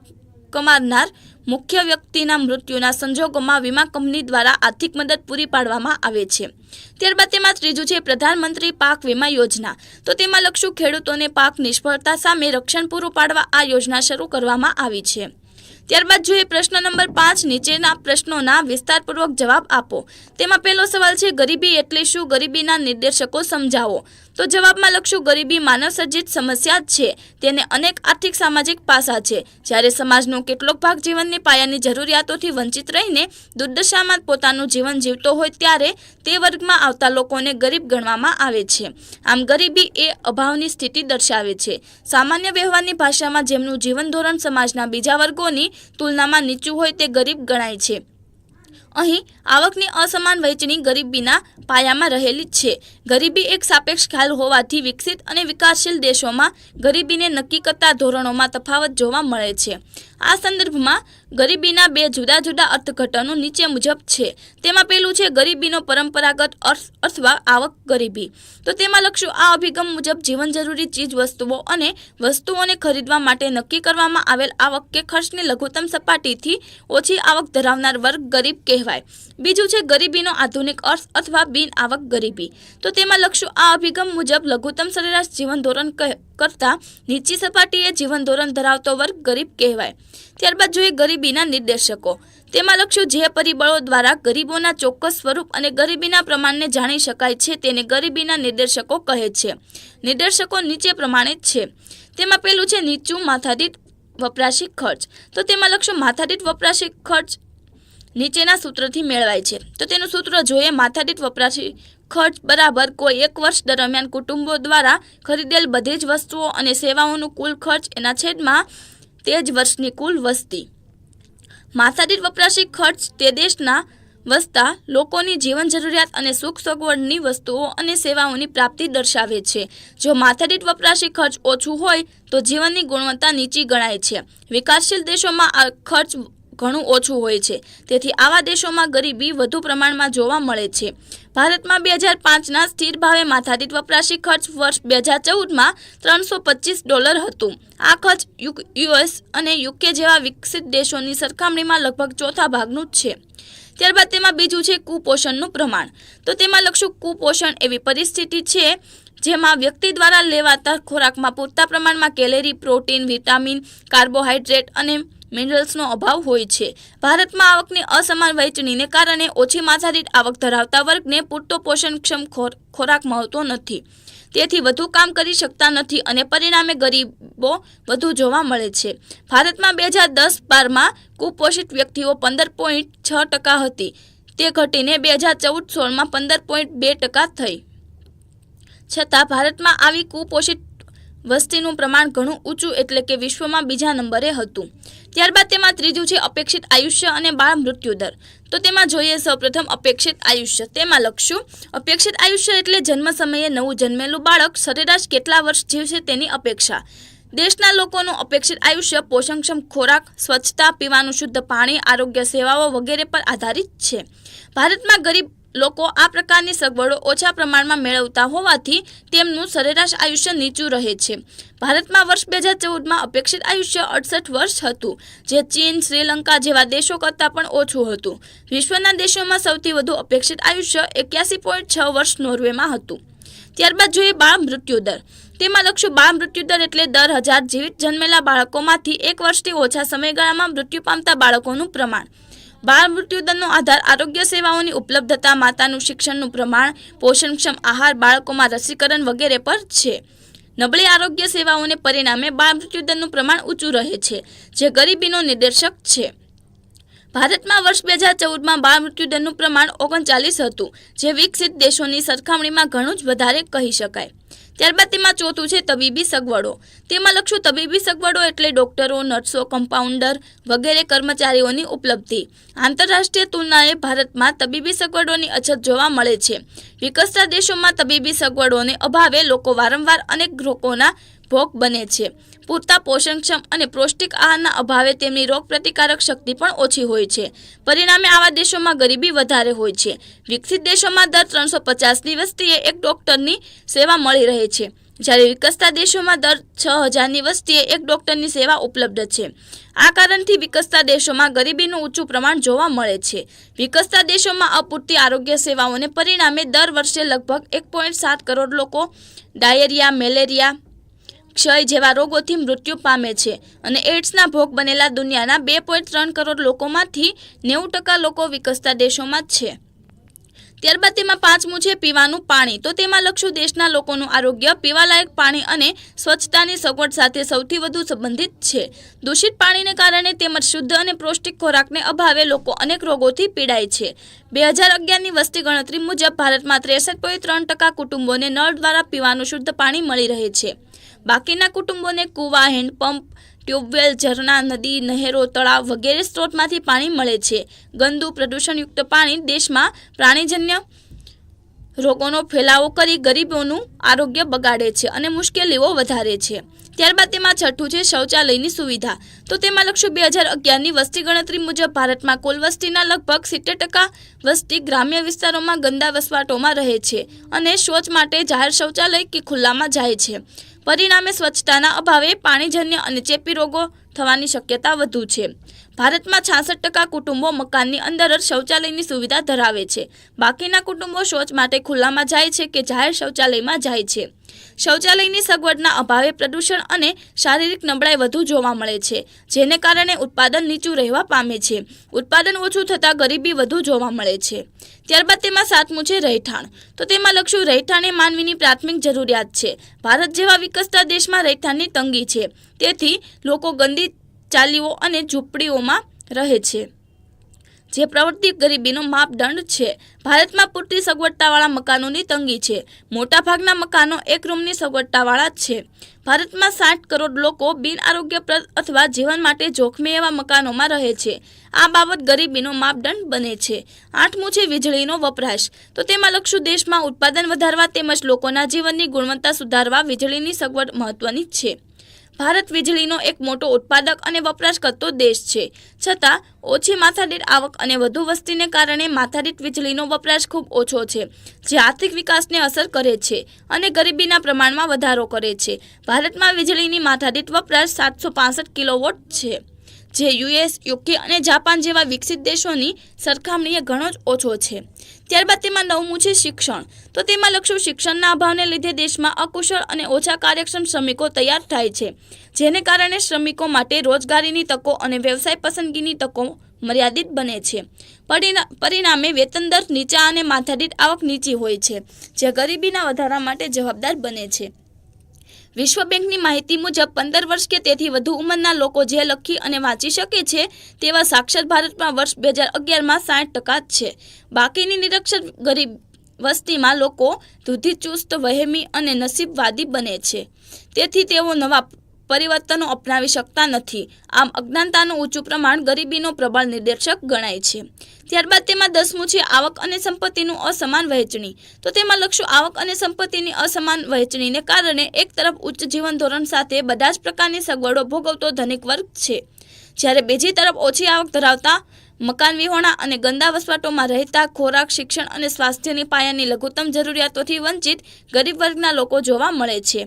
[SPEAKER 1] કમાનાર મુખ્ય વ્યક્તિના મૃત્યુના સંજોગોમાં વીમા કંપની દ્વારા આર્થિક મદદ પૂરી પાડવામાં આવે છે. ત્યારબાદ તેમાં ત્રીજું છે પ્રધાનમંત્રી પાક વીમા યોજના. તો તેમાં લખશું, ખેડૂતોને પાક નિષ્ફળતા સામે રક્ષણ પૂરું પાડવા આ યોજના શરૂ કરવામાં આવી છે. ત્યારબાદ જોઈએ પ્રશ્ન નંબર 5, નીચેના પ્રશ્નોના વિસ્તારપૂર્વક જવાબ આપો. તેમાં પહેલો સવાલ છે, ગરીબી એટલે શું? ગરીબીના નિર્દેશકો સમજાવો. તો જવાબમાં લખશું, ગરીબી માનવ સર્જિત સમસ્યા છે. તેને અનેક આર્થિક સામાજિક પાસા છે. જ્યારે સમાજનો કેટલોક ભાગ જીવનની પાયાની જરૂરિયાતોથી વંચિત રહીને દુર્દશામાં પોતાનું જીવન જીવતો હોય ત્યારે તે વર્ગમાં આવતા લોકોને ગરીબ ગણવામાં આવે છે. આમ ગરીબી એ અભાવની સ્થિતિ દર્શાવે છે. સામાન્ય વ્યવહારની ભાષામાં જેમનું જીવન ધોરણ સમાજના બીજા વર્ગોની તુલનામાં નીચું હોય તે ગરીબ ગણાય છે. અહીં આવકની અસમાન વહેંચણી ગરીબીના પાયામાં રહેલી છે. ગરીબી એક સાપેક્ષ ખ્યાલ હોવાથી વિકસિત અને વિકાસશીલ દેશોમાં ગરીબીને નક્કી કરતા ધોરણોમાં તફાવત જોવા મળે છે. આ સંદર્ભમાં ગરીબીના 2 જુદા જુદા અર્થઘટનો નીચે મુજબ છે. તેમાં પહેલું છે ગરીબીનો પરંપરાગત અર્થ અથવા આવક ગરીબી. તો તેમાં લખશું, આ અભિગમ મુજબ જીવન જરૂરી ચીજ વસ્તુઓ અને વસ્તુઓને ખરીદવા માટે નક્કી કરવામાં આવેલ આવક કે ખર્ચની લઘુત્તમ સપાટીથી ઓછી આવક ધરાવનાર વર્ગ ગરીબ કહેવાય. બીજું છે ગરીબીનો આધુનિક અર્થ અથવા બિન આવક ગરીબી. તો તેમાં લખશું, આ અભિગમ મુજબ લઘુત્તમ સરેરાશ જીવન ધોરણ કરતા નીચી સપાટીએ જીવન ધોરણ ધરાવતો વર્ગ ગરીબ કહેવાય. ત્યારબાદ જોઈએ ગરીબીના નિર્દેશકો. તેમાં લખશું, જે પરિબળો દ્વારા ગરીબોના ચોક્કસ સ્વરૂપ અને ગરીબીના પ્રમાણને જાણી શકાય છે તેને ગરીબીના નિર્દેશકો કહે છે. નિર્દેશકો નીચે પ્રમાણે છે. તેમાં પહેલું છે નીચું માથાદીઠ વપરાશી ખર્ચ. તો તેમાં લખશું, માથાદીઠ વપરાશી ખર્ચ નીચેના સૂત્રથી મેળવાય છે. તો તેનું સૂત્ર જોઈએ, માથાદીઠ વપરાશી ખર્ચ બરાબર કોઈ એક વર્ષ દરમિયાન કુટુંબો દ્વારા ખરીદેલ બધી જ વસ્તુઓ અને સેવાઓનું કુલ ખર્ચ એના છેદમાં તે જ વર્ષની કુલ વસ્તી. માથાદીઠ વપરાશી ખર્ચ તે દેશના વસતા લોકોની જીવન જરૂરિયાત અને સુખ સગવડની વસ્તુઓ અને સેવાઓની પ્રાપ્તિ દર્શાવે છે. જો માથાદીઠ વપરાશી ખર્ચ ઓછું હોય તો જીવનની ગુણવત્તા નીચી ગણાય છે. વિકાસશીલ દેશોમાં આ ખર્ચ ઘણું ઓછું હોય છે. તેથી આવા દેશોમાં ગરીબી વધુ પ્રમાણમાં જોવા મળે છે. ભારતમાં 2005ના સ્થિર ભાવે માથાદીઠ વપરાશી ખર્ચ વર્ષ 2014માં $325 હતું. આ ખર્ચ યુએસ અને યુકે જેવા વિકસિત દેશોની સરખામણીમાં લગભગ ચોથા ભાગનું છે. ત્યારબાદ તેમાં બીજું છે કુપોષણનું પ્રમાણ. તો તેમાં લખશું, કુપોષણ એવી પરિસ્થિતિ છે જેમાં વ્યક્તિ દ્વારા લેવાતા ખોરાકમાં પૂરતા પ્રમાણમાં કેલેરી, પ્રોટીન, વિટામિન, કાર્બોહાઈડ્રેટ અને મિનરલ્સનો અભાવ હોય છે. ભારતમાં આવકની અસમાન વહેંચણીને કારણે ઓછી માથાદીઠ આવક ધરાવતા વર્ગને પૂરતો પોષણક્ષમ ખોરાક મળતો નથી. તેથી વધુ કામ કરી શકતા નથી અને પરિણામે ગરીબો વધુ જોવા મળે છે. ભારતમાં 2010-12માં કુપોષિત વ્યક્તિઓ 15.6% હતી. તે ઘટીને 2014-16માં 15.2% થઈ. છતાં ભારતમાં આવી કુપોષિત વસ્તીનું પ્રમાણ ઘણું ઊંચું એટલે કે વિશ્વમાં બીજા નંબરે હતું. ત્યારબાદ તેમાં ત્રીજું છે અપેક્ષિત આયુષ્ય અને બાળ મૃત્યુ દર. તો તેમાં જોઈએ સૌપ્રથમ અપેક્ષિત આયુષ્ય. તેમાં લખશું, અપેક્ષિત આયુષ્ય એટલે જન્મ સમયે નવું જન્મેલું બાળક સરેરાશ કેટલા વર્ષ જીવશે તેની અપેક્ષા. દેશના લોકોનું અપેક્ષિત આયુષ્ય પોષણક્ષમ ખોરાક, સ્વચ્છતા, પીવાનું શુદ્ધ પાણી, આરોગ્ય સેવાઓ વગેરે પર આધારિત છે. ભારતમાં ગરીબ લોકો આ પ્રકારની સગવડો ઓછા પ્રમાણમાં મેળવતા હોવાથી તેમનું સરેરાશ આયુષ્ય નીચું રહે છે. ભારતમાં વર્ષ 2014માં અપેક્ષિત આયુષ્ય 68 વર્ષ હતું, જે ચીન, શ્રીલંકા જેવા દેશો કરતાં પણ ઓછું હતું. વિશ્વના દેશોમાં સૌથી વધુ અપેક્ષિત આયુષ્ય 81.6 વર્ષ નોર્વેમાં હતું. ત્યારબાદ જોઈએ બાળ મૃત્યુદર. તેમાં લખશું બાળ મૃત્યુદર એટલે દર 1000 જીવિત જન્મેલા બાળકોમાંથી 1 વર્ષથી ઓછા સમયગાળામાં મૃત્યુ પામતા બાળકોનું પ્રમાણ. બાળ મૃત્યુદરનો આધાર આરોગ્ય સેવાઓની ઉપલબ્ધતા, માતાનું શિક્ષણનું પ્રમાણ, પોષણક્ષમ આહાર, બાળકોમાં રસીકરણ વગેરે પર છે. નબળી આરોગ્ય સેવાઓને પરિણામે બાળ મૃત્યુદરનું પ્રમાણ ઊંચું રહે છે, જે ગરીબીનો નિર્દેશક છે. ભારતમાં વર્ષ 2014માં બાળ મૃત્યુદરનું પ્રમાણ 39 હતું, જે વિકસિત દેશોની સરખામણીમાં ઘણું જ વધારે કહી શકાય. ત્યારબાદ તેમાં ચોથું છે તબીબી સગવડો. તેમાં લખશું તબીબી સગવડો એટલે ડોક્ટરો, નર્સો, કમ્પાઉન્ડર વગેરે કર્મચારીઓની ઉપલબ્ધિ. આંતરરાષ્ટ્રીય તુલનાએ ભારતમાં તબીબી સગવડોની અછત જોવા મળે છે. વિકસતા દેશોમાં તબીબી સગવડોને અભાવે લોકો વારંવાર અનેક રોગોના ભોગ બને છે. પૂરતા પોષણક્ષમ અને પૌષ્ટિક આહારના અભાવે તેમની રોગપ્રતિકારક શક્તિ પણ ઓછી હોય છે. પરિણામે આવા દેશોમાં ગરીબી વધારે હોય છે. વિકસિત દેશોમાં દર 350ની વસ્તીએ એક ડોક્ટરની સેવા મળી રહે છે, જ્યારે વિકસતા દેશોમાં દર 6000ની વસ્તીએ એક ડોક્ટરની સેવા ઉપલબ્ધ છે. આ કારણથી વિકસતા દેશોમાં ગરીબીનું ઊંચું પ્રમાણ જોવા મળે છે. વિકસતા દેશોમાં અપૂરતી આરોગ્ય સેવાઓને પરિણામે દર વર્ષે લગભગ 1.7 કરોડ લોકો ડાયેરિયા, મેલેરિયા, ક્ષય જેવા રોગોથી મૃત્યુ પામે છે અને એડ્સના ભોગ બનેલા દુનિયાના 2.3 કરોડ લોકોમાંથી 90% લોકો વિકસતા દેશોમાં છે. ત્યારબાદ તેમાં પાંચમું છે પીવાનું પાણી. તો તેમાં લખશું દેશના લોકોનું આરોગ્ય પીવાલાયક પાણી અને સ્વચ્છતાની સગવડ સાથે સૌથી વધુ સંબંધિત છે. દૂષિત પાણીને કારણે તેમજ શુદ્ધ અને પૌષ્ટિક ખોરાકને અભાવે લોકો અનેક રોગોથી પીડાય છે. 2011ની વસ્તી ગણતરી મુજબ ભારતમાં 63.3% કુટુંબોને નળ દ્વારા પીવાનું શુદ્ધ પાણી મળી રહે છે. બાકીના કુટુંબોને કૂવા, હેન્ડપંપ, ટ્યુબવેલ, ઝરણા, નદી, નહેરો, તળાવ વગેરે સ્ત્રોતમાંથી પાણી મળે છે. ગંદુ પ્રદૂષણયુક્ત પાણી દેશમાં પ્રાણીજન્ય રોગોનો ફેલાવો કરી ગરીબોનું આરોગ્ય બગાડે છે અને મુશ્કેલીઓ વધારે છે. ત્યારબાદ તેમાં છઠ્ઠું છે શૌચાલયની સુવિધા. તો તેમાં લખશું 2011ની વસ્તી ગણતરી મુજબ ભારતમાં કુલ વસ્તીના લગભગ 70% વસ્તી ગ્રામ્ય વિસ્તારોમાં ગંદા વસવાટોમાં રહે છે અને શૌચ માટે જાહેર શૌચાલય કે ખુલ્લામાં જાય છે. પરિણામે સ્વચ્છતાના અભાવે પાણીજન્ય અને ચેપી રોગો થવાની શક્યતા વધુ છે. ભારતમાં 66% કુટુંબો મકાનની અંદર જ શૌચાલયની સુવિધા ધરાવે છે. બાકીના કુટુંબો શૌચ માટે ખુલ્લામાં જાય છે કે જાહેર શૌચાલયમાં જાય છે. શૌચાલયની સગવડના અભાવે પ્રદૂષણ અને શારીરિક નબળાઈ વધુ જોવા મળે છે, જેને કારણે ઉત્પાદન નીચું રહેવા પામે છે. ઉત્પાદન ઓછું થતાં ગરીબી વધુ જોવા મળે છે. ત્યારબાદ તેમાં સાતમું છે રહેઠાણ. તો તેમાં લખશું રહેઠાણ એ માનવીની પ્રાથમિક જરૂરિયાત છે. ભારત જેવા વિકસતા દેશમાં રહેઠાણની તંગી છે, તેથી લોકો ગંદી ચાલીઓ અને ઝૂંપડીઓમાં રહે છે, જે પ્રવૃત્તિ ગરીબીનો માપદંડ છે. ભારતમાં પૂરતી સગવડતાવાળા મકાનોની તંગી છે. મોટાભાગના મકાનો એક રૂમની સગવડતાવાળા છે. ભારતમાં 60 કરોડ લોકો બિન આરોગ્યપ્રદ અથવા જીવન માટે જોખમી એવા મકાનોમાં રહે છે. આ બાબત ગરીબીનો માપદંડ બને છે. આઠમું છે વીજળીનો વપરાશ. તો તેમાં લખશું દેશમાં ઉત્પાદન વધારવા તેમજ લોકોના જીવનની ગુણવત્તા સુધારવા વીજળીની સગવડ મહત્વની છે. ભારત વીજળીનો એક મોટો ઉત્પાદક અને વપરાશ કરતો દેશ છે. છતાં ઓછી માથાદીઠ આવક અને વધુ વસ્તીને કારણે માથાદીઠ વીજળીનો વપરાશ ખૂબ ઓછો છે, જે આર્થિક વિકાસને અસર કરે છે અને ગરીબીના પ્રમાણમાં વધારો કરે છે. ભારતમાં વીજળીની માથાદીઠ વપરાશ 765 કિલોવોટ છે, જે યુએસ, યુકે અને જાપાન જેવા વિકસિત દેશોની સરખામણીએ ઘણો જ ઓછો છે. ત્યારબાદ તેમાં નવમું છે શિક્ષણ. તો તેમાં લખશું શિક્ષણના અભાવને લીધે દેશમાં અકુશળ અને ઓછા કાર્યક્ષમ શ્રમિકો તૈયાર થાય છે, જેને કારણે શ્રમિકો માટે રોજગારીની તકો અને વ્યવસાય પસંદગીની તકો મર્યાદિત બને છે. પરિણામે વેતન દર નીચા અને માથાદીઠ આવક નીચી હોય છે, જે ગરીબીના વધારા માટે જવાબદાર બને છે. વિશ્વ બેંકની માહિતી મુજબ 15 વર્ષ કે તેથી વધુ ઉંમરના લોકો જે લખી અને વાંચી શકે છે તેવા સાક્ષર ભારતમાં વર્ષ 2011માં 60% છે. બાકીની નિરક્ષર ગરીબ વસ્તીમાં લોકો રૂઢિચુસ્ત, વહેમી અને નસીબવાદી બને છે. તેથી તેઓ નવા પરિવર્તનો અપનાવી શકતા નથી. આમ અજ્ઞાનતાનું ઊંચું પ્રમાણ ગરીબીનો પ્રબળ નિર્દેશક ગણાય છે. ત્યારબાદ તેમાં 10મું છે આવક અને સંપત્તિનું અસમાન વહેંચણી. તો તેમાં લખશું આવક અને સંપત્તિની અસમાન વહેંચણીને કારણે એક તરફ ઉચ્ચ જીવન ધોરણ સાથે બધા જ પ્રકારની સગવડો ભોગવતો ધનિક વર્ગ છે, જ્યારે બીજી તરફ ઓછી આવક ધરાવતા, મકાન વિહોણા અને ગંદા વસવાટોમાં રહેતા, ખોરાક, શિક્ષણ અને સ્વાસ્થ્યની પાયાની લઘુત્તમ જરૂરિયાતોથી વંચિત ગરીબ વર્ગના લોકો જોવા મળે છે.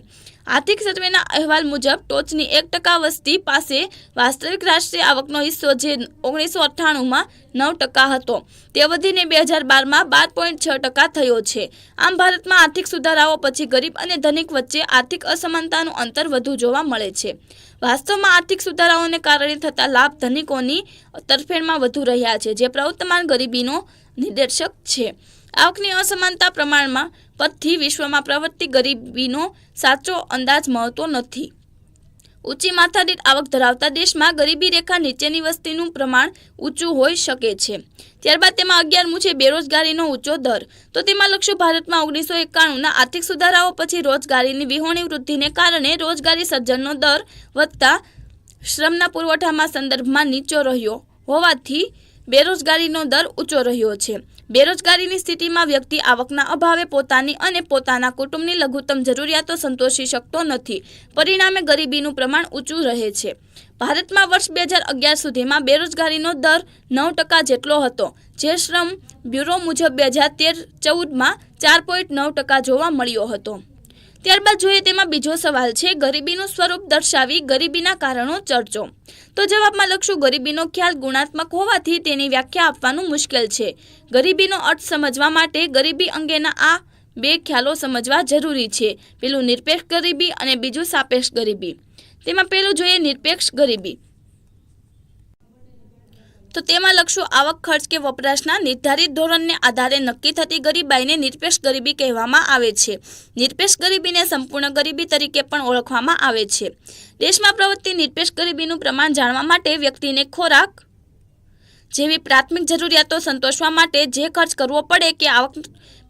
[SPEAKER 1] આર્થિક સર્વેના અહેવાલ મુજબ ટોચની 1% વસ્તી પાસે વાસ્તવિક રાષ્ટ્રીય આવકનો હિસ્સો જે 1998માં 9% હતો તે વધીને 2012માં 12.6% થયો છે. આમ ભારતમાં આર્થિક સુધારાઓ પછી ગરીબ અને ધનિક વચ્ચે આર્થિક અસમાનતાનું અંતર વધુ જોવા મળે છે. વાસ્તવમાં આર્થિક સુધારાઓને કારણે થતા લાભ ધનિકોની તરફેણમાં વધુ રહ્યા છે, જે પ્રવર્તમાન ગરીબીનો નિર્દેશક છે. આવકની અસમાનતા પ્રમાણમાં પરથી વિશ્વમાં પ્રવર્તી ગરીબીનો સાચો અંદાજ મળતો નથી. ઊંચી માથાદીઠ આવક ધરાવતા દેશમાં ગરીબી રેખા નીચેની વસ્તીનું પ્રમાણ ઊંચું હોઈ શકે છે. ત્યારબાદ તેમાં 11મું છે બેરોજગારીનો ઊંચો દર. તો તેમાં લખશું ભારતમાં 1991ના આર્થિક સુધારાઓ પછી રોજગારીની વિહોણી વૃદ્ધિને કારણે રોજગારી સર્જનનો દર વધતા શ્રમના પુરવઠામાં સંદર્ભમાં નીચો રહ્યો હોવાથી બેરોજગારીનો દર ઊંચો રહ્યો છે. બેરોજગારીની સ્થિતિમાં વ્યક્તિ આવકના અભાવે પોતાની અને પોતાના કુટુંબની લઘુત્તમ જરૂરિયાતો સંતોષી શકતો નથી. પરિણામે ગરીબીનું પ્રમાણ ઊંચું રહે છે. ભારતમાં વર્ષ 2011 સુધીમાં બેરોજગારીનો દર 9% જેટલો હતો, જે શ્રમ બ્યુરો મુજબ 2013-14માં 4.9% જોવા મળ્યો હતો. ત્યારબાદ જોઈએ તેમાં બીજો સવાલ છે ગરીબીનું સ્વરૂપ દર્શાવી ગરીબીના કારણો ચર્ચો. તો જવાબમાં લખશું ગરીબીનો ખ્યાલ ગુણાત્મક હોવાથી તેની વ્યાખ્યા આપવાનું મુશ્કેલ છે. ગરીબીનો અર્થ સમજવા માટે ગરીબી અંગેના આ બે ખ્યાલો સમજવા જરૂરી છે. પેલું નિરપેક્ષ ગરીબી અને બીજું સાપેક્ષ ગરીબી. તેમાં પેલું જોઈએ નિરપેક્ષ ગરીબી. તો તેમાં લખશું આવક, ખર્ચ કે વપરાશના નિર્ધારિત ધોરણને આધારે નક્કી થતી ગરીબાઈને નિરપેક્ષ ગરીબી કહેવામાં આવે છે. નિરપેક્ષ ગરીબીને સંપૂર્ણ ગરીબી તરીકે પણ ઓળખવામાં આવે છે. દેશમાં પ્રવર્તતી નિરપેક્ષ ગરીબીનું પ્રમાણ જાણવા માટે વ્યક્તિને ખોરાક જેવી પ્રાથમિક જરૂરિયાતો સંતોષવા માટે જે ખર્ચ કરવો પડે કે આવક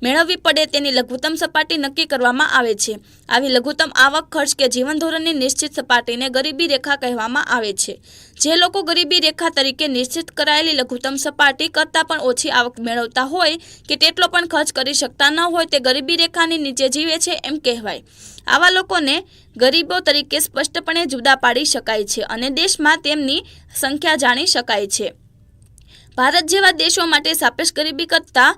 [SPEAKER 1] મેળવવી પડે તેની લઘુત્તમ સપાટી નક્કી કરવામાં આવે છે. આવી લઘુત્તમ આવક, ખર્ચ કે જીવન ધોરણની નિશ્ચિત સપાટીને ગરીબી રેખા કહેવામાં આવે છે. જે લોકો ગરીબી રેખા તરીકે નિશ્ચિત કરાયેલી લઘુત્તમ સપાટી કરતાં પણ ઓછી આવક મેળવતા હોય કે તેટલો પણ ખર્ચ કરી શકતા ન હોય તે ગરીબી રેખાની નીચે જીવે છે એમ કહેવાય. આવા લોકોને ગરીબો તરીકે સ્પષ્ટપણે જુદા પાડી શકાય છે અને દેશમાં તેમની સંખ્યા જાણી શકાય છે. ભારત જેવા દેશો માટે સાપેક્ષ ગરીબી કરતાં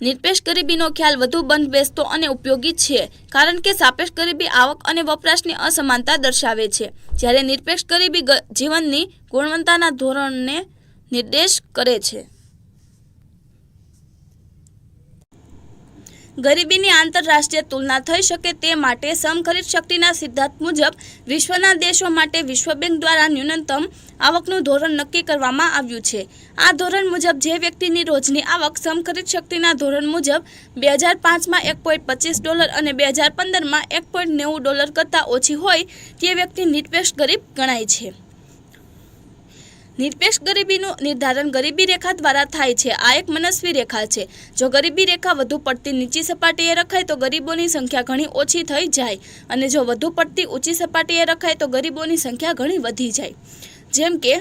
[SPEAKER 1] નિરપેક્ષ ગરીબીનો ખ્યાલ વધુ બંધબેસતો અને ઉપયોગી છે, કારણ કે સાપેક્ષ ગરીબી આવક અને વપરાશની અસમાનતા દર્શાવે છે, જ્યારે નિરપેક્ષ ગરીબી જીવનની ગુણવત્તાના ધોરણને નિર્દેશ કરે છે. ગરીબીની આંતરરાષ્ટ્રીય તુલના થઈ શકે તે માટે સમખરીદ શક્તિના સિદ્ધાંત મુજબ વિશ્વના દેશો માટે વિશ્વ બેંક દ્વારા ન્યૂનતમ આવકનું ધોરણ નક્કી કરવામાં આવ્યું છે. આ ધોરણ મુજબ જે વ્યક્તિની રોજની આવક સમખરીદ શક્તિના ધોરણ મુજબ 2005માં $1.25 અને 2015માં $1.90 કરતાં ઓછી હોય તે વ્યક્તિ નિરપેક્ષ ગરીબ ગણાય છે. નિરપેક્ષ ગરીબીનું નિર્ધારણ ગરીબી રેખા દ્વારા થાય છે. આ એક મનસ્વી રેખા છે. જો ગરીબી રેખા વધુ પડતી નીચી સપાટીએ રખાય તો ગરીબોની સંખ્યા ઘણી ઓછી થઈ જાય અને જો વધુ પડતી ઊંચી સપાટીએ રખાય તો ગરીબોની સંખ્યા ઘણી વધી જાય. જેમ કે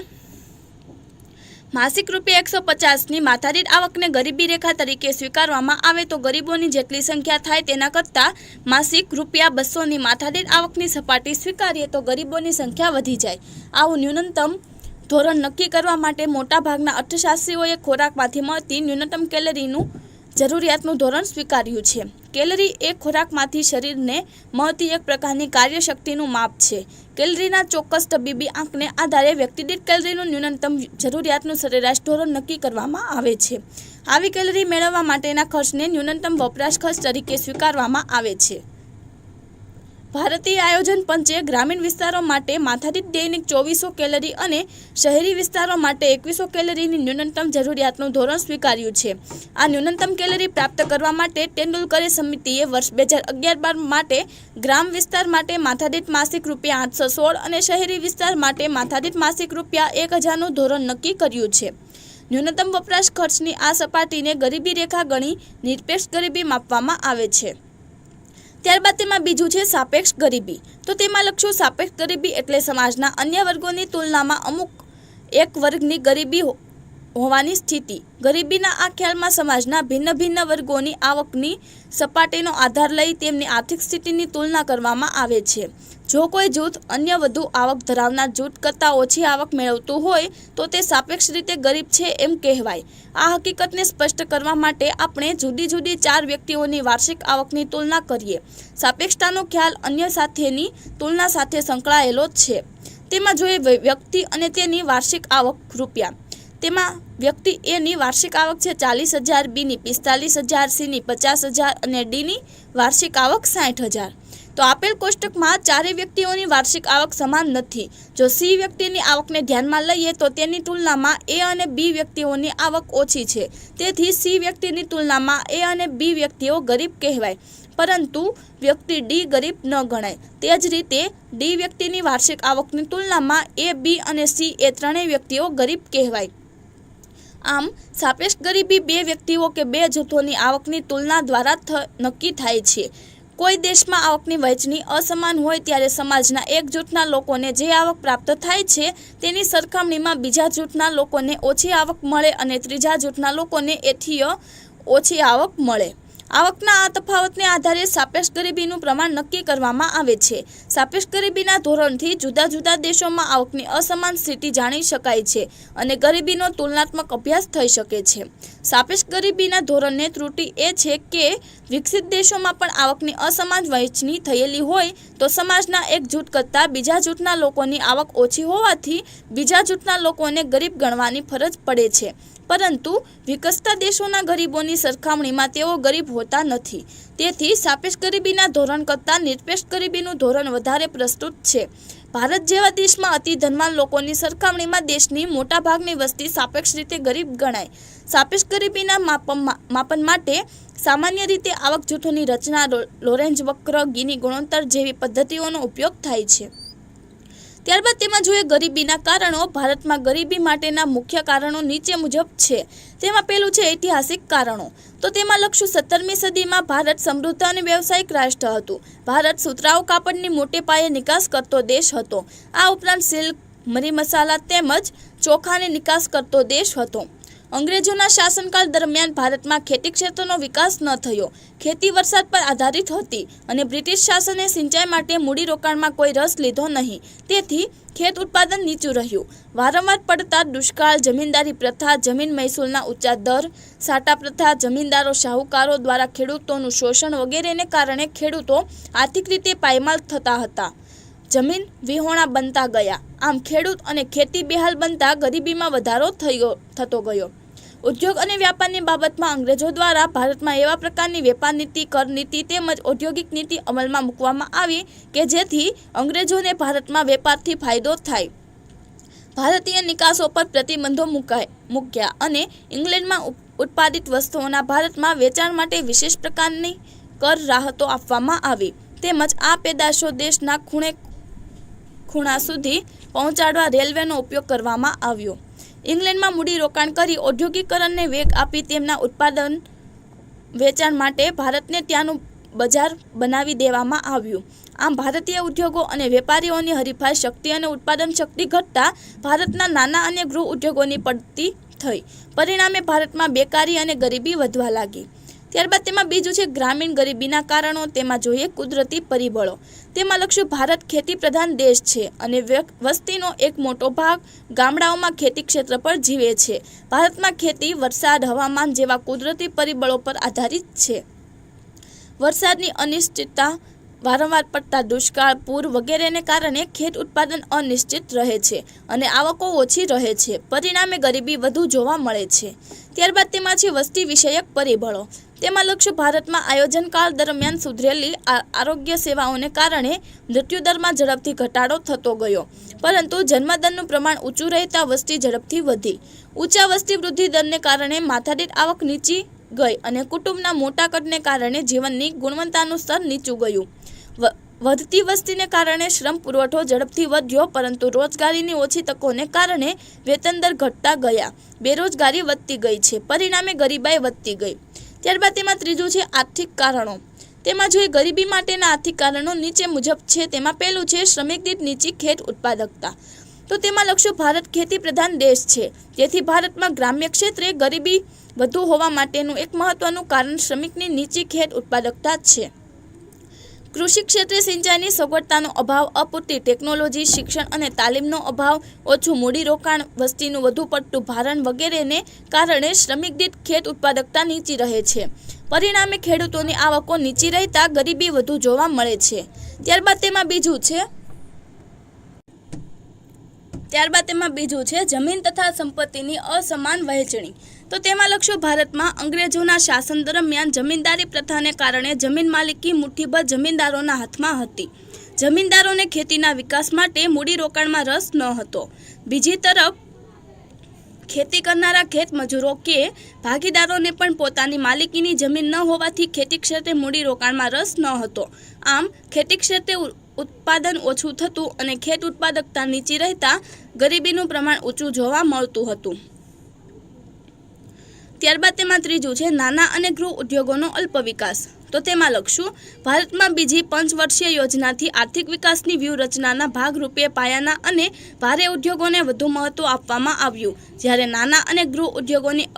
[SPEAKER 1] માસિક ₹150ની માથાદીઠ આવકને ગરીબી રેખા તરીકે સ્વીકારવામાં આવે તો ગરીબોની જેટલી સંખ્યા થાય તેના કરતાં માસિક ₹200ની માથાદીઠ આવકની સપાટી સ્વીકારીએ તો ગરીબોની સંખ્યા વધી જાય. આવું ન્યૂનતમ ધોરણ નક્કી કરવા માટે મોટાભાગના અર્થશાસ્ત્રીઓએ ખોરાકમાંથી મળતી ન્યૂનતમ કેલરીનું જરૂરિયાતનું ધોરણ સ્વીકાર્યું છે. કેલરી એ ખોરાકમાંથી શરીરને મળતી એક પ્રકારની કાર્યશક્તિનું માપ છે. કેલરીના ચોક્કસ તબીબી આંકને આધારે વ્યક્તિદીઠ કેલરીનું ન્યૂનતમ જરૂરિયાતનું સરેરાશ ધોરણ નક્કી કરવામાં આવે છે. આવી કેલરી મેળવવા માટેના ખર્ચને ન્યૂનતમ વપરાશ ખર્ચ તરીકે સ્વીકારવામાં આવે છે. ભારતીય આયોજન પંચે ગ્રામીણ વિસ્તારો માટે માથાદીઠ દૈનિક 2400 કેલરી અને શહેરી વિસ્તારો માટે 2100 કેલરીની ન્યૂનતમ જરૂરિયાતનું ધોરણ સ્વીકાર્યું છે. આ ન્યૂનતમ કેલરી પ્રાપ્ત કરવા માટે તેંડુલકરે સમિતિએ વર્ષ 2011-12 માટે ગ્રામ વિસ્તાર માટે માથાદીઠ માસિક ₹816 અને શહેરી વિસ્તાર માટે માથાદીઠ માસિક ₹1000નું ધોરણ નક્કી કર્યું છે. ન્યૂનતમ વપરાશ ખર્ચની આ સપાટીને ગરીબી રેખા ગણી નિરપેક્ષ ગરીબી માપવામાં આવે છે. ત્યારબાદ તેમાં બીજું છે સાપેક્ષ ગરીબી. તો તેમાં લખશું સાપેક્ષ ગરીબી એટલે સમાજના અન્ય વર્ગોની તુલનામાં અમુક એક વર્ગની ગરીબી હોવાની સ્થિતિ. ગરીબીના આ ખ્યાલમાં સમાજના ભિન્ન ભિન્ન વર્ગોની આવકની સપાટીનો આધાર લઈ તેમની આર્થિક સ્થિતિની તુલના કરવામાં આવે છે. જો કોઈ જૂથ અન્ય વધુ આવક ધરાવનાર જૂથ કરતાં ઓછી આવક મેળવતું હોય તો તે સાપેક્ષ રીતે ગરીબ છે એમ કહેવાય. આ હકીકતને સ્પષ્ટ કરવા માટે આપણે જુદી જુદી 4 વ્યક્તિઓની વાર્ષિક આવકની તુલના કરીએ. સાપેક્ષતાનો ખ્યાલ અન્ય સાથેની તુલના સાથે સંકળાયેલો છે. તેમાં જોઈએ વ્યક્તિ અને તેની વાર્ષિક આવક રૂપિયા. તેમાં વ્યક્તિ એની વાર્ષિક આવક છે 40,000, બીની 45,000, સીની 50,000 અને ડીની વાર્ષિક આવક 60,000. તો આપેલ કોષ્ટકમાં ચારેય વ્યક્તિઓની વાર્ષિક આવક સમાન નથી. જો સી વ્યક્તિની આવકને ધ્યાનમાં લઈએ તો તેની તુલનામાં એ અને બી વ્યક્તિઓની આવક ઓછી છે. તેથી સી વ્યક્તિની તુલનામાં એ અને બી વ્યક્તિઓ ગરીબ કહેવાય, પરંતુ વ્યક્તિ ડી ગરીબ ન ગણાય. તે જ રીતે ડી વ્યક્તિની વાર્ષિક આવકની તુલનામાં એ, બી અને સી એ ત્રણેય વ્યક્તિઓ ગરીબ કહેવાય. આમ સાપેક્ષ ગરીબી બે વ્યક્તિઓ કે બે જૂથોની આવકની તુલના દ્વારા નક્કી થાય છે. કોઈ દેશમાં આવકની વહેંચણી અસમાન હોય ત્યારે સમાજના એક જૂથના લોકોને જે આવક પ્રાપ્ત થાય છે તેની સરખામણીમાં બીજા જૂથના લોકોને ઓછી આવક મળે અને ત્રીજા જૂથના લોકોને એથી ઓછી આવક મળે. આવકના આ તફાવતને આધારે સાપેક્ષ ગરીબીનું પ્રમાણ નક્કી કરવામાં આવે છે. સાપેક્ષ ગરીબીના ધોરણથી જુદા જુદા દેશોમાં આવકની અસમાન સ્થિતિ જાણી શકાય છે અને ગરીબીનો તુલનાત્મક અભ્યાસ થઈ શકે છે. સાપેક્ષ ગરીબીના ધોરણની ત્રુટિ એ છે કે વિકસિત દેશોમાં પણ આવકની અસમાન વહેંચણી થયેલી હોય તો સમાજના એક જૂથ કરતાં બીજા જૂથના લોકોની આવક ઓછી હોવાથી બીજા જૂથના લોકોને ગરીબ ગણવાની ફરજ પડે છે, પરંતુ વિકસતા દેશોના ગરીબોની સરખામણીમાં તેઓ ગરીબ હોતા નથી. તેથી સાપેક્ષ ગરીબીના ધોરણ કરતાં નિરપેક્ષ ગરીબીનું ધોરણ વધારે પ્રસ્તુત છે. ભારત જેવા દેશમાં અતિ ધનવાન લોકોની સરખામણીમાં દેશની મોટાભાગની વસ્તી સાપેક્ષ રીતે ગરીબ ગણાય. સાપેક્ષ ગરીબીના માપન માટે સામાન્ય રીતે આવક જૂથોની રચના, લોરેન્જ વક્ર, ગીની ગુણોત્તર જેવી પદ્ધતિઓનો ઉપયોગ થાય છે. ત્યારબાદ તેમાં જોઈએ ગરીબીના કારણો. ભારતમાં ગરીબી માટેના મુખ્ય કારણો નીચે મુજબ છે. તેમાં પહેલું છે ઐતિહાસિક કારણો. તો તેમાં લખશું 17મી સદીમાં ભારત સમૃદ્ધ અને વ્યવસાયિક રાષ્ટ્ર હતું. ભારત સુતરાઉ કાપડની મોટે પાયે નિકાસ કરતો દેશ હતો. આ ઉપરાંત સિલ્ક, મરી મસાલા તેમજ ચોખાની નિકાસ કરતો દેશ હતો. અંગ્રેજોના શાસનકાળ દરમિયાન ભારતમાં ખેતી ક્ષેત્રનો વિકાસ ન થયો. ખેતી વરસાદ પર આધારિત હતી અને બ્રિટિશ શાસને સિંચાઈ માટે મૂડીરોકાણમાં કોઈ રસ લીધો નહીં. તેથી ખેત ઉત્પાદન નીચું રહ્યું. વારંવાર પડતા દુષ્કાળ, જમીનદારી પ્રથા, જમીન મહેસૂલના ઊંચા દર, સાટા પ્રથા, જમીનદારો શાહુકારો દ્વારા ખેડૂતોનું શોષણ વગેરેને કારણે ખેડૂતો આર્થિક રીતે પાયમાલ થતા હતા. જમીન વિહોણા બનતા ગયા. આમ ખેડૂત અને ખેતી બેહાલ બનતા ગરીબીમાં વધારો થતો ગયો. ઉદ્યોગ અને વ્યાપારની બાબતમાં અંગ્રેજો દ્વારા ભારતમાં એવા પ્રકારની વેપાર નીતિ, કર નીતિ તેમજ ઔદ્યોગિક નીતિ અમલમાં મૂકવામાં આવી કે જેથી અંગ્રેજોને ભારતમાં વેપારથી ફાયદો થાય. ભારતીય નિકાસો પર પ્રતિબંધો મૂક્યા અને ઇંગ્લેન્ડમાં ઉત્પાદિત વસ્તુઓના ભારતમાં વેચાણ માટે વિશેષ પ્રકારની કર રાહતો આપવામાં આવી. તેમજ આ પેદાશો દેશના ખૂણા સુધી પહોંચાડવા રેલવેનો ઉપયોગ કરવામાં આવ્યો. ઇંગ્લેન્ડમાં મૂડીરોકાણ કરી ઔદ્યોગિકરણને વેગ આપી તેમના ઉત્પાદન વેચાણ માટે ભારતને ત્યાંનું બજાર બનાવી દેવામાં આવ્યું. આમ ભારતીય ઉદ્યોગો અને વેપારીઓની હરીફાઈ શક્તિ અને ઉત્પાદન શક્તિ ઘટતા ભારતના નાના અને ગૃહ ઉદ્યોગોની પડતી થઈ. પરિણામે ભારતમાં બેકારી અને ગરીબી વધવા લાગી. ત્યારબાદ તેમાં બીજું છે ગ્રામીણ ગરીબીના કારણો. તેમાં જોઈએ કુદરતી પરિબળો. તેમાં લખશું ભારત ખેતી પ્રધાન દેશ છે અને વસ્તીનો એક મોટો ભાગ ગામડાઓમાં ખેતી ક્ષેત્ર પર જીવે છે. ભારતમાં ખેતી વરસાદ, હવામાન જેવા કુદરતી પરિબળો પર આધારિત છે. વરસાદની અનિશ્ચિતતા, વારંવાર પડતા દુષ્કાળ, પૂર વગેરેને કારણે ખેત ઉત્પાદન અનિશ્ચિત રહે છે અને આવકો ઓછી રહે છે. પરિણામે ગરીબી વધુ જોવા મળે છે. ત્યારબાદ તેમાં છે વસ્તી વિષયક પરિબળો. તેમાં લક્ષ્ય ભારતમાં આયોજનકાળ દરમિયાન સુધરેલી આરોગ્ય સેવાઓને કારણે મૃત્યુદરમાં ઝડપથી ઘટાડો થતો ગયો, પરંતુ જન્મદરનું પ્રમાણ ઊંચું રહેતા વસ્તી ઝડપથી વધી. ઊંચા વસ્તી વૃદ્ધિ દરને કારણે માથાદીઠ આવક નીચી ગઈ અને કુટુંબના મોટા કદને કારણે જીવનની ગુણવત્તાનું સ્તર નીચું ગયું. વધતી વસ્તીને કારણે શ્રમ પુરવઠો ઝડપથી વધ્યો, પરંતુ રોજગારીની ઓછી તકોને કારણે વેતન દર ઘટતા ગયા. બેરોજગારી વધતી ગઈ છે. પરિણામે ગરીબાઈ વધતી ગઈ. ત્યારબાદ તેમાં ત્રીજું છે આર્થિક કારણો. તેમાં જોઈએ ગરીબી માટેના આર્થિક કારણો નીચે મુજબ છે. તેમાં પહેલું છે શ્રમિક દીઠ નીચી ખેત ઉત્પાદકતા. તો તેમાં લખશું ભારત ખેતી પ્રધાન દેશ છે, જેથી ભારતમાં ગ્રામ્ય ક્ષેત્રે ગરીબી વધુ હોવા માટેનું એક મહત્વનું કારણ શ્રમિકની નીચી ખેત ઉત્પાદકતા છે. કૃષિ ક્ષેત્રે સિંચાઈની સગવડતાનો અભાવ, અપૂરતી ટેકનોલોજી, શિક્ષણ અને તાલીમનો અભાવ, ઓછું મૂડીરોકાણ, વસ્તીનું વધુ પડતું ભારણ વગેરેને કારણે શ્રમિક દીઠ ખેત ઉત્પાદકતા નીચી રહે છે. પરિણામે ખેડૂતોની આવકો નીચી રહેતા ગરીબી વધુ જોવા મળે છે. ત્યારબાદ તેમાં બીજું છે જમીન તથા સંપત્તિની અસમાન વહેંચણી. તો તેમાં લખશું ભારતમાં અંગ્રેજોના શાસન દરમિયાન જમીનદારી પ્રથાને કારણે જમીન માલિકી મુઠ્ઠીભર જમીનદારોના હાથમાં હતી. જમીનદારોને ખેતીના વિકાસ માટે મૂડીરોકાણમાં રસ ન હતો. બીજી તરફ ખેતી કરનારા ખેત મજૂરો કે ભાગીદારોને પણ પોતાની માલિકીની જમીન ન હોવાથી ખેતી ક્ષેત્રે મૂડીરોકાણમાં રસ ન હતો. આમ ખેતી ક્ષેત્રે ઉત્પાદન ઓછું થતું અને ખેત ઉત્પાદકતા નીચી રહેતા ગરીબીનું પ્રમાણ ઊંચું જોવા મળતું હતું. ત્યારબાદ તેમાં ત્રીજું છે નાના અને ગૃહ ઉદ્યોગોનો અલ્પ વિકાસ. તો તેમાં લખશું ભારતમાં બીજી પંચવર્ષીય યોજનાથી આર્થિક વિકાસની વ્યૂહરચનાના ભાગરૂપે પાયાના અને ભારે ઉદ્યોગોને વધુ મહત્વ આપવામાં આવ્યું, જ્યારે નાના અને ગૃહ ઉદ્યોગોની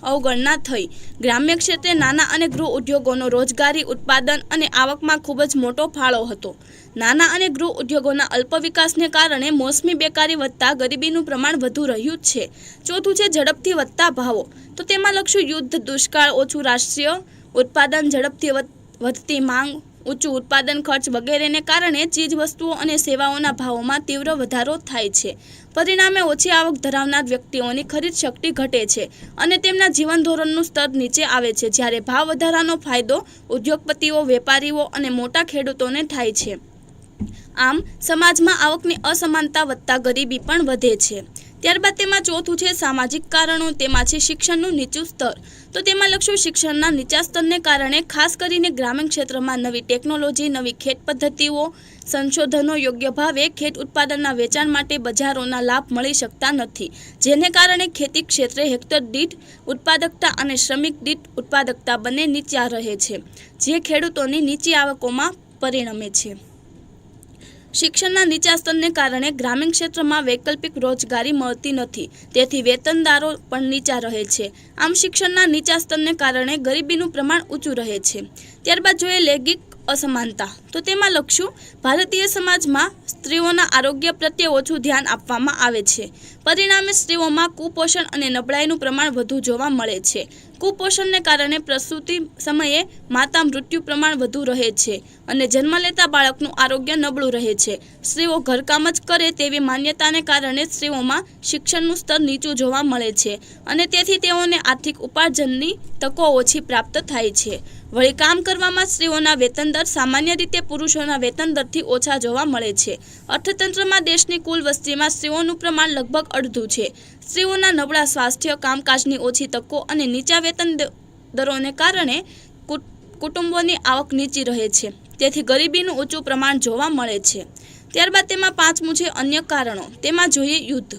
[SPEAKER 1] અવગણના થઈ. ગ્રામ્ય ક્ષેત્રે નાના અને ગૃહ ઉદ્યોગોનો રોજગારી, ઉત્પાદન અને આવકમાં ખૂબ જ મોટો ફાળો હતો. નાના અને ગૃહ ઉદ્યોગોના અલ્પ વિકાસને કારણે મોસમી બેકારી વધતા ગરીબીનું પ્રમાણ વધુ રહ્યું છે. ચોથું છે ઝડપથી વધતા ભાવો. તો તેમાં લખશું યુદ્ધ, દુષ્કાળ, ઓછું રાષ્ટ્રીય ઉત્પાદન, ઝડપથી વધતી માંગ, ઊંચું ઉત્પાદન ખર્ચ વગેરેને કારણે ચીજવસ્તુઓ અને સેવાઓના ભાવોમાં તીવ્ર વધારો થાય છે. પરિણામે ઓછી આવક ધરાવનાર વ્યક્તિઓની ખરીદ શક્તિ ઘટે છે અને તેમના જીવન ધોરણનું સ્તર નીચે આવે છે, જ્યારે ભાવ વધારાનો ફાયદો ઉદ્યોગપતિઓ, વેપારીઓ અને મોટા ખેડૂતોને થાય છે. આમ સમાજમાં આવકની અસમાનતા વધતા ગરીબી પણ વધે છે. ત્યારબાદ તેમાં ચોથું છે સામાજિક કારણો. તેમાં છે શિક્ષણનું નીચું સ્તર. તો તેમાં લખશું શિક્ષણના નીચા સ્તરને કારણે ખાસ કરીને ગ્રામીણ ક્ષેત્રમાં નવી ટેકનોલોજી, નવી ખેત પદ્ધતિઓ, સંશોધનો યોગ્ય ભાવે ખેત ઉત્પાદનના વેચાણ માટે બજારોના લાભ મળી શકતા નથી, જેને કારણે ખેતી ક્ષેત્રે હેક્ટર દીઠ ઉત્પાદકતા અને શ્રમિક દીઠ ઉત્પાદકતા બંને નીચા રહે છે, જે ખેડૂતોની નીચી આવકોમાં પરિણમે છે. શિક્ષણના નીચા સ્તરને કારણે ગ્રામીણ ક્ષેત્રમાં વૈકલ્પિક રોજગારી મળતી નથી, તેથી વેતનદારો પણ નીચા રહે છે. આમ શિક્ષણના નીચા સ્તરને કારણે ગરીબીનું પ્રમાણ ઊંચું રહે છે. ત્યારબાદ જોઈએ લૈંગિક અસમાનતા. તો તેમાં લખશું ભારતીય સમાજમાં સ્ત્રીઓના આરોગ્ય પ્રત્યે ઓછું ધ્યાન આપવામાં આવે છે. પરિણામે સ્ત્રીઓમાં કુપોષણ અને નબળાઈનું પ્રમાણ વધુ જોવા મળે છે. કુપોષણને કારણે પ્રસૂતિ સમયે માતા મૃત્યુ પ્રમાણ વધુ રહે છે અને જન્મ લેતા બાળકનું આરોગ્ય નબળું રહે છે. સ્ત્રીઓ ઘરકામ જ કરે તેવી માન્યતાને કારણે સ્ત્રીઓમાં શિક્ષણનું સ્તર નીચું જોવા મળે છે અને તેથી તેઓને આર્થિક ઉપાર્જનની તકો ઓછી પ્રાપ્ત થાય છે. વળી કામ કરવામાં સ્ત્રીઓના વેતન દર સામાન્ય રીતે પુરુષોના વેતન દરથી ઓછા જોવા મળે છે. અર્થતંત્રમાં દેશની કુલ વસ્તીમાં સ્ત્રીઓનું પ્રમાણ લગભગ અડધું છે. સ્ત્રીઓના નબળા સ્વાસ્થ્ય, કામકાજની ઓછી તકો અને નીચા વેતન દરોને કારણે કુટુંબોની આવક નીચી રહે છે, તેથી ગરીબીનું ઊંચું પ્રમાણ જોવા મળે છે. ત્યારબાદ તેમાં પાંચમું છે અન્ય કારણો. તેમાં જોઈએ યુદ્ધ.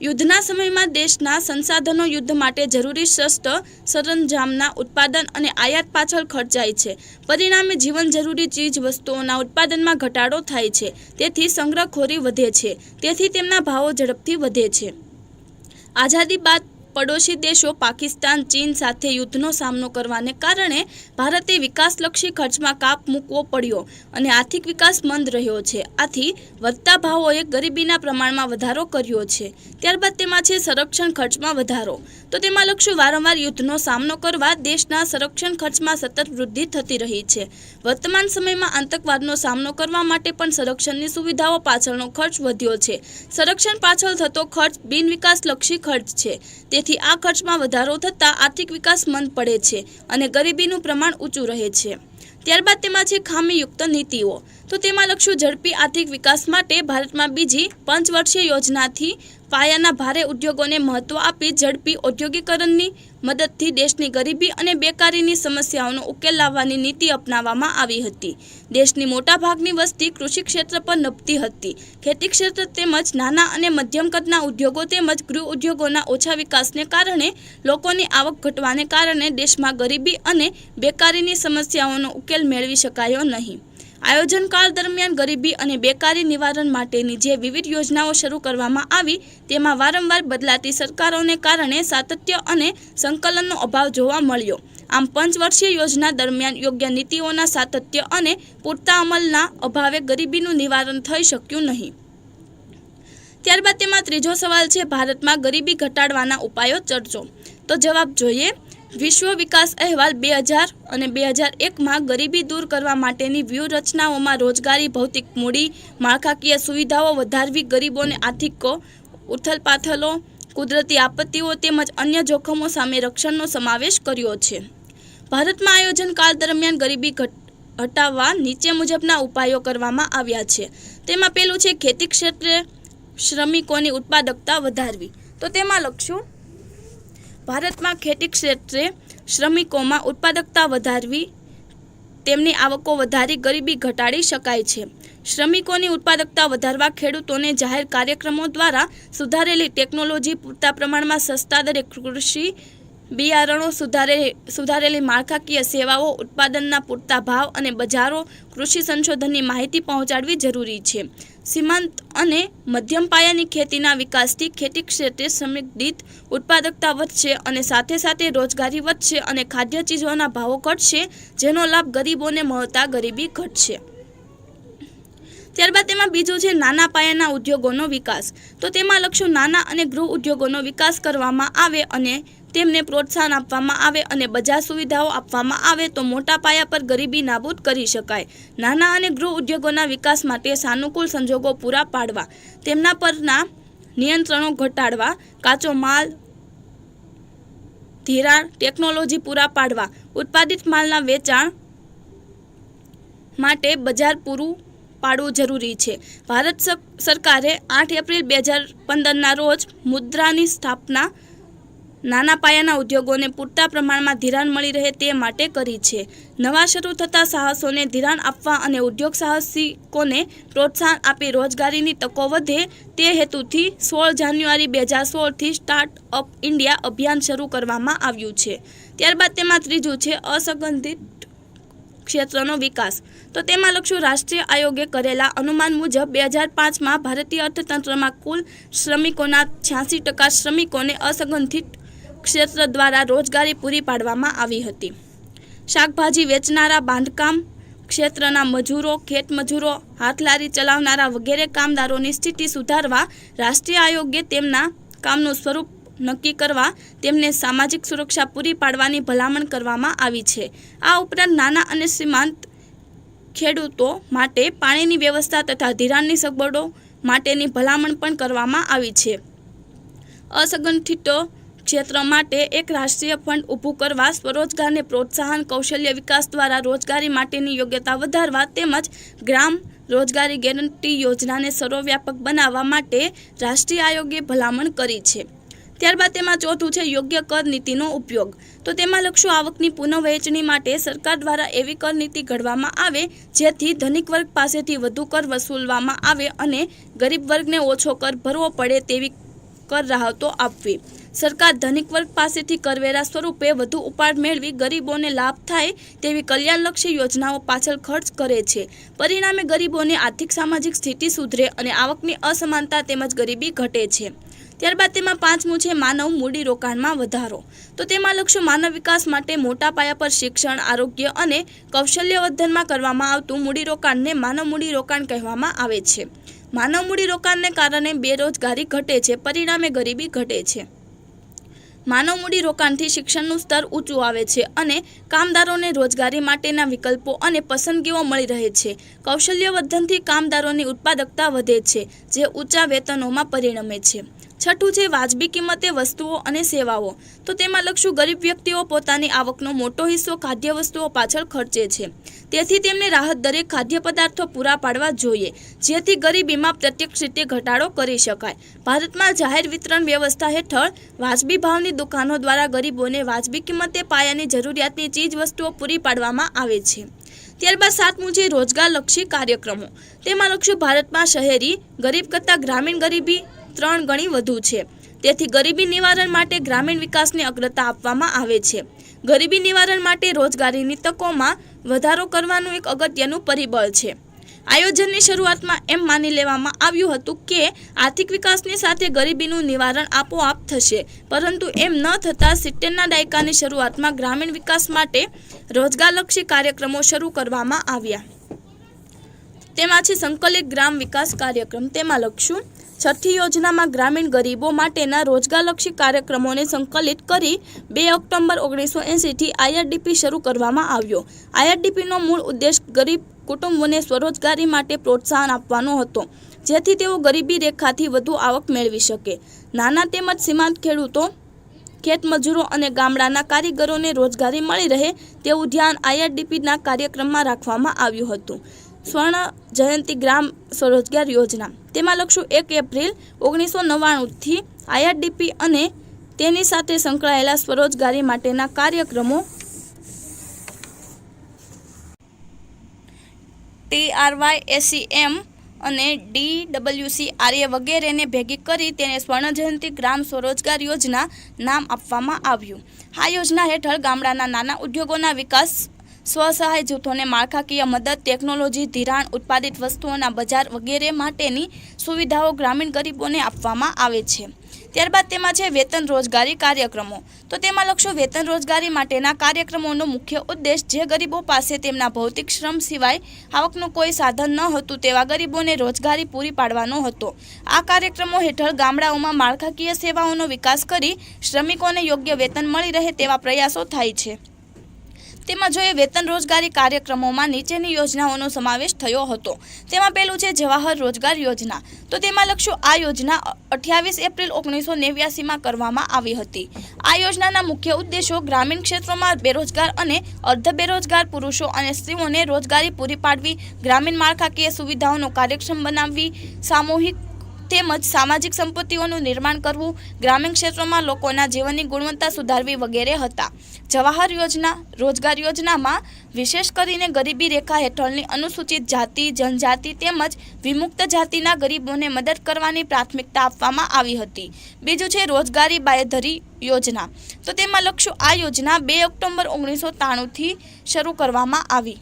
[SPEAKER 1] યુદ્ધના સમયમાં દેશના સંસાધનો યુદ્ધ માટે જરૂરી શસ્ત્ર સરંજામના ઉત્પાદન અને આયાત પાછળ ખર્ચાય છે. પરિણામે જીવન જરૂરી ચીજ વસ્તુઓના ઉત્પાદનમાં ઘટાડો થાય છે, તેથી સંગ્રહખોરી વધે છે, તેથી તેમના ભાવો ઝડપથી વધે છે. આઝાદી બાદ પડોશી દેશો પાકિસ્તાન, ચીન સાથે યુદ્ધનો સામનો કરવાને કારણે ભારતે વિકાસલક્ષી ખર્ચમાં કાપ મૂકવો પડ્યો અને આર્થિક વિકાસ મંદ રહ્યો છે. આથી વધતા ભાવોએ ગરીબીના પ્રમાણમાં વધારો કર્યો છે. ત્યારબાદ તેમાં છે સંરક્ષણ ખર્ચમાં વધારો. તો તેમાં લખશું વારંવાર યુદ્ધનો સામનો કરવા દેશના સંરક્ષણ ખર્ચમાં સતત વૃદ્ધિ થતી રહી છે. વર્તમાન સમયમાં આતંકવાદનો સામનો કરવા માટે પણ સંરક્ષણની સુવિધાઓ પાછળનો ખર્ચ વધ્યો છે. સંરક્ષણ પાછળ થતો ખર્ચ બિનવિકાસલક્ષી ખર્ચ છે, તેથી આ ખર્ચમાં વધારો થતાં આર્થિક વિકાસ મંદ પડે છે અને ગરીબીનું પ્રમાણ ઊંચું રહે છે. ત્યારબાદ તેમાં છે ખામીયુક્ત નીતિઓ. તો તેમાં લખશું ઝડપી આર્થિક વિકાસ માટે ભારતમાં બીજી પંચવર્ષીય યોજનાથી પાયાના ભારે ઉદ્યોગોને મહત્વ આપી ઝડપી ઔદ્યોગિકરણની મદદથી દેશની ગરીબી અને બેકારીની સમસ્યાઓનો ઉકેલ લાવવાની નીતિ અપનાવવામાં આવી હતી. દેશની મોટાભાગની વસ્તી કૃષિ ક્ષેત્ર પર નભતી હતી. ખેતી ક્ષેત્ર તેમજ નાના અને મધ્યમ કદના ઉદ્યોગો તેમજ ગૃહ ઉદ્યોગોના ઓછા વિકાસને કારણે લોકોની આવક ઘટવાને કારણે દેશમાં ગરીબી અને બેકારીની સમસ્યાઓનો ઉકેલ મેળવી શકાયો નહીં. આયોજન કાળ દરમિયાન ગરીબી અને બેકારી નિવારણ માટેની જે વિવિધ યોજનાઓ શરૂ કરવામાં આવી તેમાં વારંવાર બદલાતી સરકારોને કારણે સાતત્ય અને સંકલનનો અભાવ જોવા મળ્યો. આમ પંચવર્ષીય યોજના દરમિયાન યોગ્ય નીતિઓના સાતત્ય અને પૂરતા અમલના અભાવે ગરીબીનું નિવારણ થઈ શક્યું નહીં. ત્યારબાદ તેમાં ત્રીજો સવાલ છે, ભારતમાં ગરીબી ઘટાડવાના ઉપાયો ચર્ચો. તો જવાબ જોઈએ. વિશ્વ વિકાસ અહેવાલ 2000 અને 2001માં ગરીબી દૂર કરવા માટેની વ્યૂહરચનાઓમાં રોજગારી, ભૌતિક મૂડી, માળખાકીય સુવિધાઓ વધારવી, ગરીબોને આર્થિક ઉથલપાથલો, કુદરતી આપત્તિઓ તેમજ અન્ય જોખમો સામે રક્ષણનો સમાવેશ કર્યો છે. ભારતમાં આયોજન કાળ દરમિયાન ગરીબી હટાવવા નીચે મુજબના ઉપાયો કરવામાં આવ્યા છે. તેમાં પહેલું છે, ખેતી ક્ષેત્રે શ્રમિકોની ઉત્પાદકતા વધારવી. તો તેમાં લખશું, ભારતમાં ખેતી ક્ષેત્રે શ્રમિકોમાં ઉત્પાદકતા વધારવી, તેમની આવકો વધારી ગરીબી ઘટાડી શકાય છે. શ્રમિકોની ઉત્પાદકતા વધારવા ખેડૂતોને જાહેર કાર્યક્રમો દ્વારા સુધારેલી ટેકનોલોજી, પૂરતા પ્રમાણમાં સસ્તા દરે કૃષિ બિયારણો, સુધારેલી માળખાકીય સેવાઓ, ઉત્પાદનના પૂરતા ભાવ અને બજારો, કૃષિ સંશોધનની માહિતી પહોંચાડવી જરૂરી છે. સીમાંત અને મધ્યમ પાયાની ખેતીના વિકાસથી ખેતી ક્ષેત્રે શ્રમિક દીઠ ઉત્પાદકતા વધશે અને સાથે સાથે રોજગારી વધશે અને ખાદ્ય ચીજોના ભાવો ઘટશે, જેનો લાભ ગરીબોને મળતા ગરીબી ઘટશે. ત્યારબાદ તેમાં બીજું છે, નાના પાયાના ઉદ્યોગોનો વિકાસ. તો તેમાં લખશું, નાના અને ગૃહ ઉદ્યોગોનો વિકાસ કરવામાં આવે અને તેમને પ્રોત્સાહન આપવામાં આવે અને બજાર સુવિધાઓ આપવામાં આવે તો મોટા પાયા પર ગરીબી નાબૂદ કરી શકાય. નાના અને ગૃહ ઉદ્યોગોના વિકાસ માટે સાનુકૂળ સંજોગો પૂરા પાડવા, તેમના પરના નિયંત્રણો ઘટાડવા, કાચો માલ, ધિરાણ, ટેકનોલોજી પૂરા પાડવા, ઉત્પાદિત માલના વેચાણ માટે બજાર પૂરું પાડવું જરૂરી છે. ભારત સરકારે 8 એપ્રિલ 2015ના રોજ મુદ્રાની સ્થાપના નાના પાયાના ઉદ્યોગોને પૂરતા પ્રમાણમાં ધિરાણ મળી રહે તે માટે કરી છે. નવા શરૂ થતા સાહસોને ધિરાણ આપવા અને ઉદ્યોગ સાહસિકોને પ્રોત્સાહન આપી રોજગારીની તકો વધે તે હેતુથી 16 જાન્યુઆરી 2016થી સ્ટાર્ટ અપ ઇન્ડિયા અભિયાન શરૂ કરવામાં આવ્યું છે. ત્યારબાદ તેમાં ત્રીજું છે, અસંગઠિત ક્ષેત્રનો વિકાસ. તો તેમાં લખશું, રાષ્ટ્રીય આયોગે કરેલા અનુમાન મુજબ 2005માં ભારતીય અર્થતંત્રમાં કુલ શ્રમિકોના 86% શ્રમિકોને અસંગઠિત ક્ષેત્ર દ્વારા રોજગારી પૂરી પાડવામાં આવી હતી. શાકભાજી વેચનારા, બાંધકામ ક્ષેત્રના મજૂરો, ખેતમજૂરો, હાથલારી ચલાવનારા વગેરે કામદારોની સ્થિતિ સુધારવા રાષ્ટ્રીય આયોગે તેમના કામનું સ્વરૂપ નક્કી કરવા, તેમને સામાજિક સુરક્ષા પૂરી પાડવાની ભલામણ કરવામાં આવી છે. આ ઉપરાંત નાના અને સીમાંત ખેડૂતો માટે પાણીની વ્યવસ્થા તથા ધિરાણની સગવડો માટેની ભલામણ પણ કરવામાં આવી છે. અસંગઠિત ક્ષેત્ર માટે એક રાષ્ટ્રીય ફંડ ઊભું કરવા, સ્વરોજગારને પ્રોત્સાહન, કૌશલ્ય વિકાસ દ્વારા રોજગારી માટેની યોગ્યતા વધારવા તેમજ ગ્રામ રોજગારી ગેરંટી યોજનાને સર્વવ્યાપક બનાવવા માટે રાષ્ટ્રીય આયોગે ભલામણ કરી છે. ત્યારબાદ તેમાં ચોથું છે, યોગ્ય કર નીતિનો ઉપયોગ. તો તેમાં લખશું, આવકની પુનઃવહેંચણી માટે સરકાર દ્વારા એવી કર નીતિ ઘડવામાં આવે જેથી ધનિક વર્ગ પાસેથી વધુ કર વસૂલવામાં આવે અને ગરીબ વર્ગને ઓછો કર ભરવો પડે તેવી કર રાહતો આપવી. સરકાર ધનિક વર્ગ પાસેથી કરવેરા સ્વરૂપે વધુ ઉપાડ મેળવી ગરીબોને લાભ થાય તેવી કલ્યાણલક્ષી યોજનાઓ પાછળ ખર્ચ કરે છે. પરિણામે ગરીબોની આર્થિક સામાજિક સ્થિતિ સુધરે અને આવકની અસમાનતા તેમજ ગરીબી ઘટે છે. ત્યારબાદ તેમાં પાંચમું છે, માનવ મૂડી રોકાણમાં વધારો. તો તેમાં લખશું, માનવ વિકાસ માટે મોટા પાયા પર શિક્ષણ, આરોગ્ય અને કૌશલ્યવર્ધનમાં કરવામાં આવતું મૂડીરોકાણને માનવ મૂડી રોકાણ કહેવામાં આવે છે. માનવ મૂડી રોકાણને કારણે બેરોજગારી ઘટે છે, પરિણામે ગરીબી ઘટે છે. માનવ મૂડી રોકાણથી શિક્ષણનું સ્તર ઊંચું આવે છે અને કામદારોને રોજગારી માટેના વિકલ્પો અને પસંદગીઓ મળી રહે છે. કૌશલ્યવર્ધનથી કામદારોની ઉત્પાદકતા વધે છે, જે ઊંચા વેતનોમાં પરિણમે છે. છઠ્ઠું છે વાજબી કિંમતે વસ્તુઓ અને સેવાઓ, તો તેમાં લખશું ગરીબ વ્યક્તિઓ પોતાની આવકનો મોટો હિસ્સો ખાદ્ય વસ્તુઓ પાછળ ખર્ચે છે, તેથી તેમને રાહત દરે ખાદ્ય પદાર્થો પૂરા પાડવા જોઈએ, જેથી ગરીબીમાં પ્રત્યક્ષ રીતે ઘટાડો કરી શકાય. ભારતમાં જાહેર વિતરણ વ્યવસ્થા હેઠળ વાજબી ભાવની દુકાનો દ્વારા ગરીબોને વાજબી કિંમતે પાયાની જરૂરિયાતની ચીજ વસ્તુઓ પૂરી પાડવામાં આવે છે. ત્યારબાદ સાતમું છે રોજગારલક્ષી કાર્યક્રમો, તેમાં લખશું ભારતમાં શહેરી ગરીબ કરતાં ગ્રામીણ ગરીબી 3 ગણી વધુ છે, તેથી ગરીબી નિવારણ માટે ગ્રામીણ વિકાસને અગ્રતા આપવામાં આવે છે. ગરીબી નિવારણ માટે રોજગારીની તકોમાં વધારો કરવાનું એક અગત્યનું પરિબળ છે. આયોજનની શરૂઆતમાં એમ માની લેવામાં આવ્યું હતું કે આર્થિક વિકાસની સાથે ગરીબીનું નિવારણ આપોઆપ થશે, પરંતુ એમ ન થતાં 70ના દાયકાની શરૂઆતમાં ગ્રામીણ વિકાસ માટે રોજગારલક્ષી કાર્યક્રમો શરૂ કરવામાં આવ્યા. તેમાં છે સંકલિત ગ્રામ વિકાસ કાર્યક્રમ, તેમાં લખશું છઠ્ઠી યોજનામાં ગ્રામીણ ગરીબો માટેના રોજગારલક્ષી કાર્યક્રમોને સંકલિત કરી 2 ઓક્ટોબર 1980થી IRDP શરૂ કરવામાં આવ્યો. IRDPનો મૂળ ઉદ્દેશ ગરીબ કુટુંબોને સ્વરોજગારી માટે પ્રોત્સાહન આપવાનો હતો, જેથી તેઓ ગરીબી રેખાથી વધુ આવક મેળવી શકે. નાના તેમજ સીમાંત ખેડૂતો, ખેતમજૂરો અને ગામડાના કારીગરોને રોજગારી મળી રહે તેવું ધ્યાન IRDPના કાર્યક્રમમાં રાખવામાં આવ્યું હતું. સ્વર્ણ જયંતિ ગ્રામ સ્વરોજગાર યોજના, તેમાં લખશું 1 એપ્રિલ 1999થી IRDP અને તેની સાથે સંકળાયેલા સ્વરોજગારી માટેના કાર્યક્રમો TRYSCM અને DWCRA વગેરેને ભેગી કરી તેને સ્વર્ણ જયંતિ ગ્રામ સ્વરોજગાર યોજના નામ આપવામાં આવ્યું. આ યોજના હેઠળ ગામડાના નાના ઉદ્યોગોના વિકાસ, સ્વસહાય જૂથોને માળખાકીય મદદ, ટેકનોલોજી, ધિરાણ, ઉત્પાદિત વસ્તુઓના બજાર વગેરે માટેની સુવિધાઓ ગ્રામીણ ગરીબોને આપવામાં આવે છે. ત્યારબાદ તેમાં છે વેતન રોજગારી કાર્યક્રમો, તો તેમાં લખશું વેતન રોજગારી માટેના કાર્યક્રમોનો મુખ્ય ઉદ્દેશ જે ગરીબો પાસે તેમના ભૌતિક શ્રમ સિવાય આવકનું કોઈ સાધન ન હતું તેવા ગરીબોને રોજગારી પૂરી પાડવાનો હતો. આ કાર્યક્રમો હેઠળ ગામડાઓમાં માળખાકીય સેવાઓનો વિકાસ કરી શ્રમિકોને યોગ્ય વેતન મળી રહે તેવા પ્રયાસો થાય છે. તેમાં જોઈએ વેતન રોજગારી કાર્યક્રમોમાં નીચેની યોજનાઓનો સમાવેશ થયો હતો. તેમાં પહેલું છે જવાહર રોજગાર યોજના, તો તેમાં લખશું આ યોજના 28 એપ્રિલ 1989માં કરવામાં આવી હતી. આ યોજનાના મુખ્ય ઉદ્દેશો ગ્રામીણ ક્ષેત્રોમાં બેરોજગાર અને અર્ધ બેરોજગાર પુરુષો અને સ્ત્રીઓને રોજગારી પૂરી પાડવી, ગ્રામીણ માળખાકીય સુવિધાઓનો કાર્યક્ષમ બનાવવી, સામૂહિક તેમજ સામાજિક સંપત્તિઓનું નિર્માણ કરવું, ગ્રામીણ ક્ષેત્રોમાં લોકોના જીવનની ગુણવત્તા સુધારવી વગેરે હતા. જવાહર રોજગાર યોજનામાં વિશેષ કરીને ગરીબી રેખા હેઠળની અનુસૂચિત જાતિ, જનજાતિ તેમજ વિમુક્ત જાતિના ગરીબોને મદદ કરવાની પ્રાથમિકતા આપવામાં આવી હતી. બીજું છે રોજગારી બાંયધરી યોજના, તો તેમાં લખશું આ યોજના 2 ઓક્ટોબર 1993થી શરૂ કરવામાં આવી.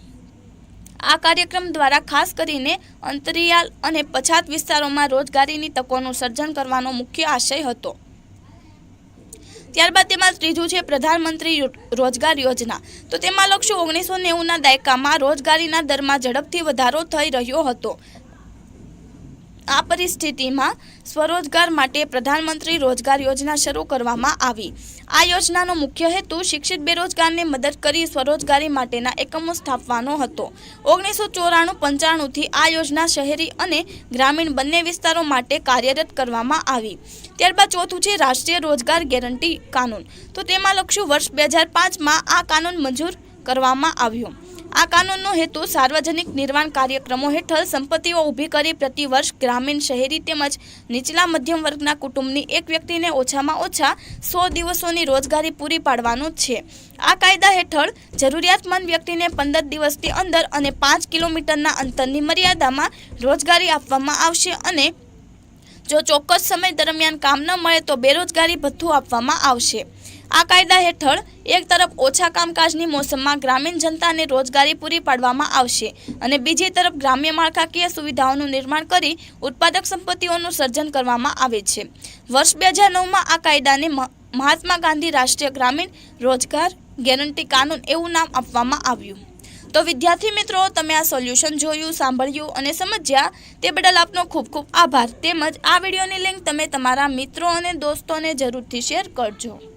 [SPEAKER 1] આ કાર્યક્રમ દ્વારા ખાસ કરીને અંતરિયાળ અને પછાત વિસ્તારોમાં રોજગારીની તકોનું સર્જન કરવાનો મુખ્ય આશય હતો. ત્યારબાદ તેમાં ત્રીજું છે પ્રધાનમંત્રી રોજગાર યોજના, તો તેમાં લખશું 1990ના દાયકામાં રોજગારીના દરમાં ઝડપથી વધારો થઈ રહ્યો હતો. આ પરિસ્થિતિમાં સ્વરોજગાર માટે પ્રધાનમંત્રી રોજગાર યોજના શરૂ કરવામાં આવી. આ યોજનાનો મુખ્ય હેતુ શિક્ષિત બેરોજગારને મદદ કરી સ્વરોજગારી માટેના એકમો સ્થાપવાનો હતો. 1994-95થી આ યોજના શહેરી અને ગ્રામીણ બંને વિસ્તારો માટે કાર્યરત કરવામાં આવી. ત્યારબાદ ચોથું છે રાષ્ટ્રીય રોજગાર ગેરંટી કાનૂન, તો તેમાં લખશું વર્ષ 2005માં આ કાનૂન મંજૂર કરવામાં આવ્યો. આ કાનૂનનો હેતુ સાર્વજનિક નિર્માણ કાર્યક્રમો હેઠળ સંપત્તિઓ ઊભી કરી પ્રતિ વર્ષ ગ્રામીણ, શહેરી તેમજ નીચલા મધ્યમ વર્ગના કુટુંબની એક વ્યક્તિને ઓછામાં ઓછા 100 દિવસોની રોજગારી પૂરી પાડવાનો છે. આ કાયદા હેઠળ જરૂરિયાતમંદ વ્યક્તિને 15 દિવસની અંદર અને 5 કિલોમીટરના અંતરની મર્યાદામાં રોજગારી આપવામાં આવશે અને જો ચોક્કસ સમય દરમિયાન કામ ન મળે તો બેરોજગારી ભથ્થું આપવામાં આવશે. આ કાયદા હેઠળ એક તરફ ઓછા કામકાજની મોસમમાં ગ્રામીણ જનતાને રોજગારી પૂરી પાડવામાં આવશે અને બીજી તરફ ગ્રામ્ય માળખાકીય સુવિધાઓનું નિર્માણ કરી ઉત્પાદક સંપત્તિઓનું સર્જન કરવામાં આવે છે. વર્ષ 2009માં આ કાયદાને મહાત્મા ગાંધી રાષ્ટ્રીય ગ્રામીણ રોજગાર ગેરંટી કાનૂન એવું નામ આપવામાં આવ્યું. તો વિદ્યાર્થી મિત્રો, તમે આ સોલ્યુશન જોયું, સાંભળ્યું અને સમજ્યા તે બદલ આપનો ખૂબ ખૂબ આભાર. તેમજ આ વિડીયોની લિંક તમે તમારા મિત્રો અને દોસ્તોને જરૂરથી શેર કરજો.